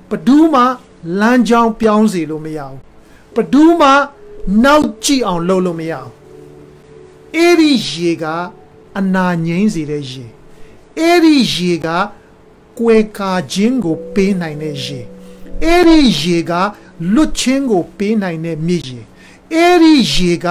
ဘဒူးမှာလမ်းကြောင်းပြောင်းစေလို့မရအောင်ဘဒူးမှာနောက်ကြည့်အောင်လုပ်လို့မရအောင်အဲ့ဒီရေကအနာငြိမ်းစေတဲ့ရေအဲ့ဒီရေကကွယ်ကာခြင်းကိုပေးနိုင်တဲ့ရေအဲ့ဒီရေကလွတ်ခြင်းကိုပေးနိုင်တဲ့မြစ်ရေအဲ့ဒီရေက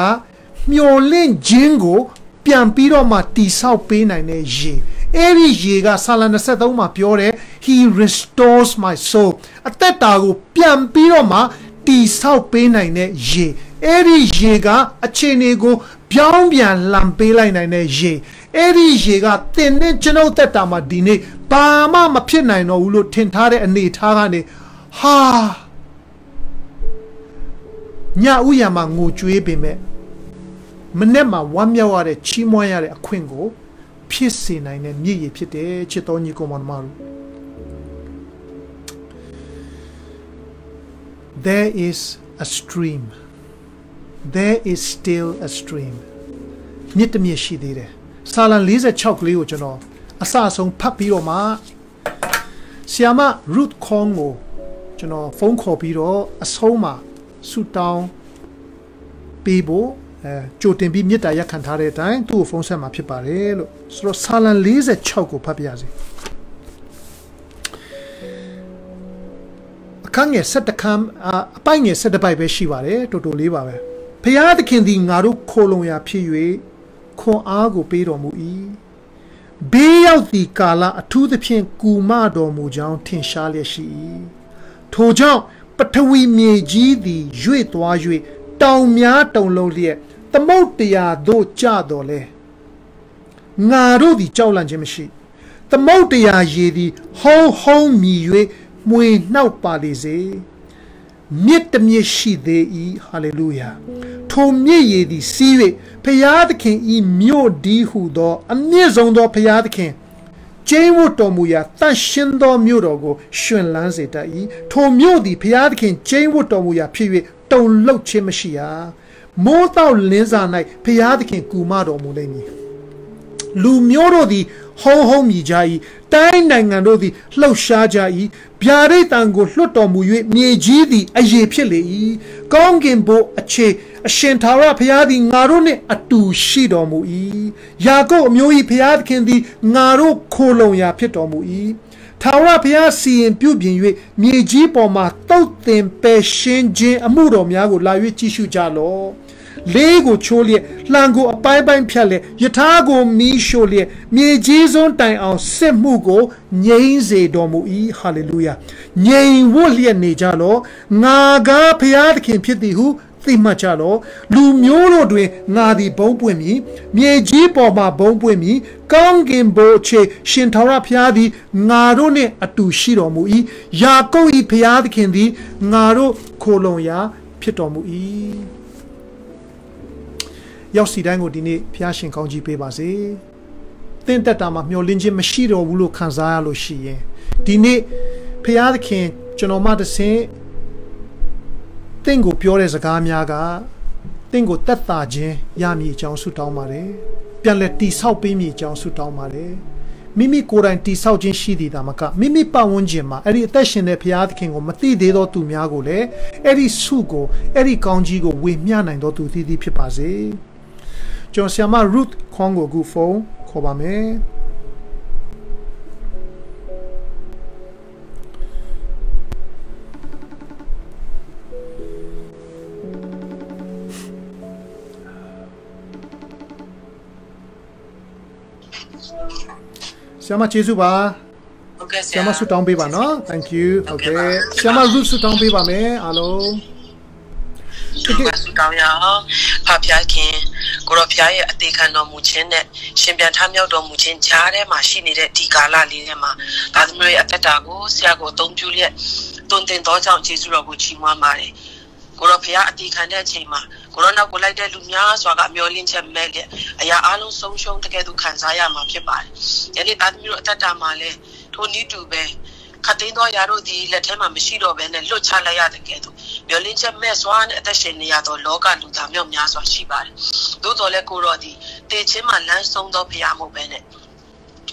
မျော်လင့်ခြင်းကိုပြန်ပြီးတော့မှတိဆောက်ပေးနိုင်တဲ့ရေအဲ့ဒီရေကဆာလ23မှာပြောတယ် He restores my soul အသက်တာကိုပြန်ပြီးတော့မှတိဆောက်ပေးနိုင်တဲ့ရေအဲ့ဒီရေကအခြေအနေကိုပြောင်းပြန်လှန်ပေးလိုက်နိုင်တဲ့ရေအဲ့ဒီရေကတင်တဲ့ကျွန်ုပ်သက်တာမှာဒီနေ့ဘာမှမဖြစ်နိုင်တော့ဘူးလို့ထင်ထားတဲ့အနေထားကနေဟာညဥ်ရမှာငိုကြွေးပေမဲ့မနေ့မှာဝမ်းမြောက်ရတဲ့ချီးမွမ်းရတဲ့အခွင့်ကိုဖြစ်စေနိုင်တဲ့မြည်ရည်ဖြစ်တယ်ချစ်တော်ညီကောင်မတို့ There is a stream There is still a stream မြစ်တစ်မြစ်ရှိသေးတယ်စာလံ46ကလေးကိုကျွန်တော်အစအဆုံးဖတ်ပြီးတော့မှဆီယာမ Ruth Kong ကိုကျွန်တော်ဖုန်းခေါ်ပြီးတော့အဆုံးမှာဆူတောင်းပေးဖို့ကြိုတင်ပြီးမြစ်တာရက်ခံထားတဲ့အတိုင်းသူ့ကိုဖုန်းဆက်မှာဖြစ်ပါတယ်လို့ဆိုတော့စာလံ46ကိုဖတ်ပြရစီအခန်းငယ်7ခန်းအပိုင်းငယ်7ပိုက်ပဲရှိပါတယ်တူတူလေးပါပဲဖျားသခင်သည်ငါတို့ခိုလုံရာဖြစ်၍ခွန်အားကိုပေးတော်မူ၏ဘေးရောက်သည့်ကာလအထူးသဖြင့်ကူမတော်မူကြောင်းထင်ရှားလျက်ရှိ၏ထိုကြောင့်ပထဝီမြေကြီးသည်ရွေ့သွား၍တောင်များတုန်လှုပ်လျက်သမုတ်တရားသို့ကျတော်လဲငါတို့သည်ကြောက်လန့်ခြင်းမရှိသမုတ်တရားရေသည်ဟုံးဟုံးမြည်၍ မွေနှောက်ပါလေစေမြစ်တမြစ်ရှိသေး၏ဟာလေလုယာထိုမြစ်ရည်သည်စီး၍ဖျားသခင်ဤမြို့ဒီဟုသောအမြင့်ဆုံးသောဖျားသခင်ကျင်းဝတ်တော်မူရာတန်ရှင်းသောမြို့တော်ကိုရှင်လန်းစေတတ်၏ထိုမြို့သည်ဖျားသခင်ကျင်းဝတ်တော်မူရာဖြစ်၍တုန်လှုပ်ခြင်းမရှိရမိုးတောက်လင်းစာ၌ဖျားသခင်ကူမတော်မူလိမ့်မည်လူမျိုးတို့သည်ဟုံးဟုံးမြည်ကြ၏တိုင်းနိုင်ငံတို့သည်လှုပ်ရှားကြ၏ဗျာဒိတ်တံကိုလွှတ်တော်မူ၍မြေကြီးသည်အယေဖြစ်လေ၏ကောင်းကင်ဘို့အခြေအရှင်သာရဘုရားသည်ငါတို့နှင့်အတူရှိတော်မူ၏ယာကုပ်အမျိုး၏ဘုရားသခင်သည်ငါတို့ခိုလုံရာဖြစ်တော်မူ၏ထာဝရဘုရားစီရင်ပြုပြင်၍မြေကြီးပေါ်မှတုတ်တင်ပယ်ရှင်းခြင်းအမှုတော်များကိုလာ၍ကြည့်ရှုကြလော့လေးကိုချိုးလျက်လှံကိုအပိုင်းပိုင်းဖြတ်လျက်ယထာကိုမီးရှို့လျက်မြေကြီးစွန်းတိုင်အောင်စစ်မှုကိုငြိမ်းစေတော်မူ၏ဟာလေလုယာငြိမ်ဝတ်လျက်နေကြလော့ငါကဘုရားသခင်ဖြစ်သည်ဟုသိမှတ်ကြလော့လူမျိုးတို့တွင်ငါသည်ဘုံပွင့်မည်မြေကြီးပေါ်မှာဘုံပွင့်မည်ကောင်းကင်ဘို့ခြေရှင်ထာဝရဘုရားသည်ငါတို့နှင့်အတူရှိတော်မူ၏ယာကုပ်၏ဘုရားသခင်သည်ငါတို့ခိုလုံရာဖြစ်တော်မူ၏ရောက်စီတိုင်းကိုဒီနေ့ဖျားရှင်ကောင်းကြီးပေးပါစေ။သင်တက်တာမှာမျှော်လင့်ခြင်းမရှိတော့ဘူးလို့ခံစားရလို့ရှိရင်ဒီနေ့ဖျားသခင်ကျွန်တော်မှတဆင့်သင်ကိုပြောတဲ့စကားများကသင်ကိုတက်တာခြင်းရမည်အကြောင်းဆုတောင်းပါတယ်။ပြန်လည်တိဆောက်ပေးမည်အကြောင်းဆုတောင်းပါတယ်။မိမိကိုယ်တိုင်တိဆောက်ခြင်းရှိသည်ဒါမှကမိမိပတ်ဝန်းကျင်မှာအဲ့ဒီအသက်ရှင်တဲ့ဖျားသခင်ကိုမသိသေးသောသူများကိုလည်းအဲ့ဒီဆုကိုအဲ့ဒီကောင်းကြီးကိုဝေမျှနိုင်သောသူသီးသီးဖြစ်ပါစေ။ကျွန်တော်ဆရာမ Ruth ခေါင်းကိုအခုဖုန်းခေါ်ပါမယ်ဆရာမကျေးဇူးပါဟုတ်ကဲ့ဆရာမဆုတောင်းပေးပါနော် thank you ဟုတ်ကဲ့ဆရာမ Ruth ဆုတောင်းပေးပါမယ်အားလုံးဆုတောင်းရအောင်ဖဖျားခင်ကိုရောဖျားရဲ့အသေးခံတော်မူခြင်းနဲ့ရှင်ပြန်ထမြောက်တော်မူခြင်းကြားထဲမှာရှိနေတဲ့ဒီကာလလေးထဲမှာဒါသမီးရဲ့အသက်တာကိုဆရာကိုအသုံးပြုလျက်တွင်တင်တော်ကြောင့်ယေရှုတော်ကိုချီးမွမ်းပါတယ်ကိုရောဖျားအသေးခံတဲ့အချိန်မှာကိုရောနောက်ကိုလိုက်တဲ့လူများစွာကမျောလင့်ချက်မဲ့တဲ့အရာအလုံးဆုံးရှုံးတကယ်သူခံစားရမှာဖြစ်ပါတယ်ယနေ့ဒါသမီးတို့အသက်တာမှာလည်းထိုနည်းတူပဲခတ်သိမ်းသောယာတို့ဒီလက်ထဲမှာမရှိတော့ဘဲနဲ့လွတ်ချလိုက်ရတဲ့ကဲ့သို့မျောလင့်ချက်မဲ့စွာနဲ့အသက်ရှင်နေရသောလောကလူသားမျိုးများစွာရှိပါတယ်။သို့တော်လည်းကိုရောဒီတေချင်းမှာလမ်းဆုံးသောဘုရားမဟုတ်ဘဲနဲ့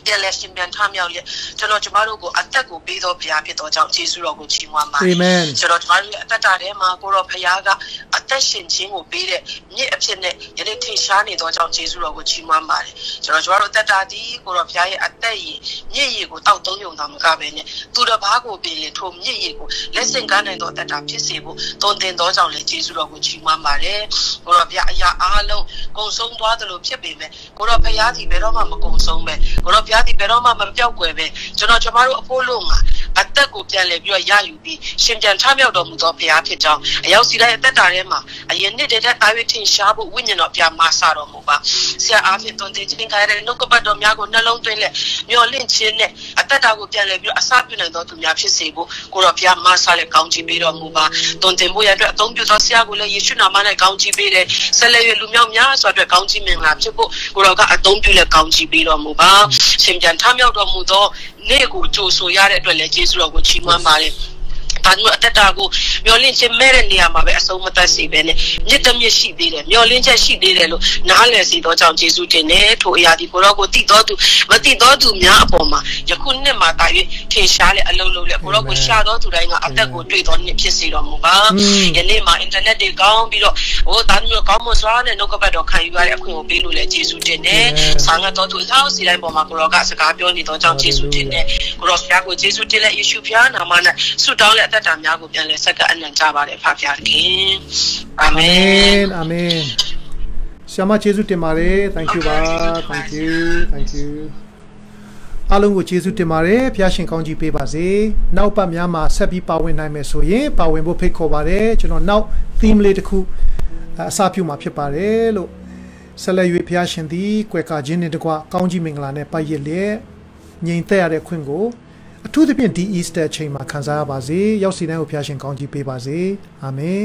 ပြန်လဲရှင်ပြန်ထမြောက်လျက်ကျွန်တော်ကျမတို့ကိုအသက်ကိုပေးသောဘုရားဖြစ်သောကြောင့်ယေရှုတော်ကိုချီးမွမ်းပါတယ်။ကျွန်တော်ကျမတို့ရဲ့အသက်တာထဲမှာကိုရောဘုရားကအသက်ရှင်ခြင်းကိုပေးတဲ့မြစ်အဖြစ်နဲ့ယနေ့ထင်ရှားနေသောကြောင့်ယေရှုတော်ကိုချီးမွမ်းပါတယ်။ကျွန်တော်ကျမတို့အသက်တာဒီကိုရောဘုရားရဲ့အသက်ရည်မြစ်ရည်ကိုတောက်သုံးယုံတော်မကပဲနဲ့သူတစ်ပါးကိုပေးရင်ထိုမြစ်ရည်ကိုလက်ဆင့်ကမ်းနိုင်သောအသက်တာဖြစ်စေဖို့တွင်တင်သောကြောင့်လည်းယေရှုတော်ကိုချီးမွမ်းပါတယ်။ကိုရောဘုရားအရာအားလုံးကုန်ဆုံးသွားသလိုဖြစ်ပေမဲ့ကိုရောဘုရားဒီဘယ်တော့မှမကုန်ဆုံးပဲကိုရောဘုရားဒီဘယ်တော့မှမပြောက်ကွယ်ပဲကျွန်တော်ကျမတို့အဖို့လုံးကအသက်ကိုပြန်လည်ပြီးတော့ရယူပြီးရှင်ပြန်ထမြောက်တော်မူသောဘုရားဖြစ်ကြောင်းအရောက်စီတိုင်းအသက်တာထဲမှာအရင်နှစ်တည်းအာဝိထင်ရှားဖို့ဝိညာဉ်တော်ပြမဆတော်မူပါဆရာအားဖြင့်တွင်တင်ခြင်းခိုင်းတဲ့နှုတ်ကပတ်တော်များကိုနှလုံးသွင်းလက်မျော်လင့်ခြင်းနဲ့အသက်တာကိုပြန်လည်ပြီးတော့အစပြုနိုင်သောသူများဖြစ်စေဖို့ကိုတော်ဘုရားမဆလည်းကောင်းချီးပေးတော်မူပါတွင်တင်ဖို့ရအတွက်အသုံးပြုသောဆရာကိုလည်းယေရှုနာမနဲ့ကောင်းချီးပေးတယ်ဆက်လက်ရလူမျိုးများစွာအတွက်ကောင်းချီးမင်္ဂလာဖြစ်ဖို့ကိုတော်ကအသုံးပြုလက်ကောင်းချီးပေးတော်မူပါရှင်ပြန်ထမြောက်တော်မူသောနေ့ကိုကြိုဆိုရတဲ့အတွက်လည်းယေရှုတော်ကိုချီးမွမ်းပါတယ်ဒါမျိုးအသက်တာကိုမျောလင့်ခြင်းမဲ့တဲ့နေရာမှာပဲအဆုံးမသက်စေပဲနဲ့မြစ်တမြစ်ရှိသေးတယ်မျောလင့်ချက်ရှိသေးတယ်လို့နားလည်စေသောကြောင့်ယေရှုတင်တယ်ထိုအရာဒီကိုတော့ကိုတည်တော်သူမတည်တော်သူများအပေါ်မှာယခုနှစ်မှာတာ၍ထင်ရှားလေအလုံးလုံးလေကိုတော့ကိုရှာတော်သူတိုင်းကအသက်ကိုတွေ့တော်နှစ်ဖြစ်စေတော်မူပါယနေ့မှာအင်တာနက်တွေကောင်းပြီးတော့ဒါမျိုးကောင်းမစွာနဲ့နှုတ်ကပတ်တော်ခံယူရတဲ့အခွင့်ကိုပေးလို့လေယေရှုတင်တယ်ဆာငတ်တော်သူသောစီတိုင်းပေါ်မှာကိုတော့ကစကားပြောနေသောကြောင့်ယေရှုတင်တယ်ကိုတော့ဆရာကိုယေရှုတင်တဲ့ယေရှုဖျားနာမနဲ့ဆုတောင်းလက်အသက်တာများကိုပြန်လဲဆက်ကအနံ့ကြပါတယ်ဖဖျားခင်အာမင်အာမင်ဆရာမယေရှုတင်ပါတယ် thank you ပါ thank you အားလုံးကိုယေရှုတင်ပါတယ်ဖျားရှင်ကောင်းကြီးပေးပါစေနောက်ပတ်များမှာဆက်ပြီးပါဝင်နိုင်မယ်ဆိုရင်ပါဝင်ဖို့ဖိတ်ခေါ်ပါတယ်ကျွန်တော်နောက် theme လေးတစ်ခုအစပြုမှာဖြစ်ပါတယ်လို့ဆက်လက်၍ဖျားရှင်သည်ကွယ်ကာခြင်းနဲ့တကွကောင်းကြီးမင်္ဂလာနဲ့ပတ်ရစ်လျက်ငြိမ်သက်ရတဲ့ခွင့်ကို အထူးသဖြင့်ဒီ Easter အချိန်မှာခံစားရပါစေရောက်စီတိုင်းကိုဖျားရှင်ကောင်းကြီးပေးပါစေအာမင်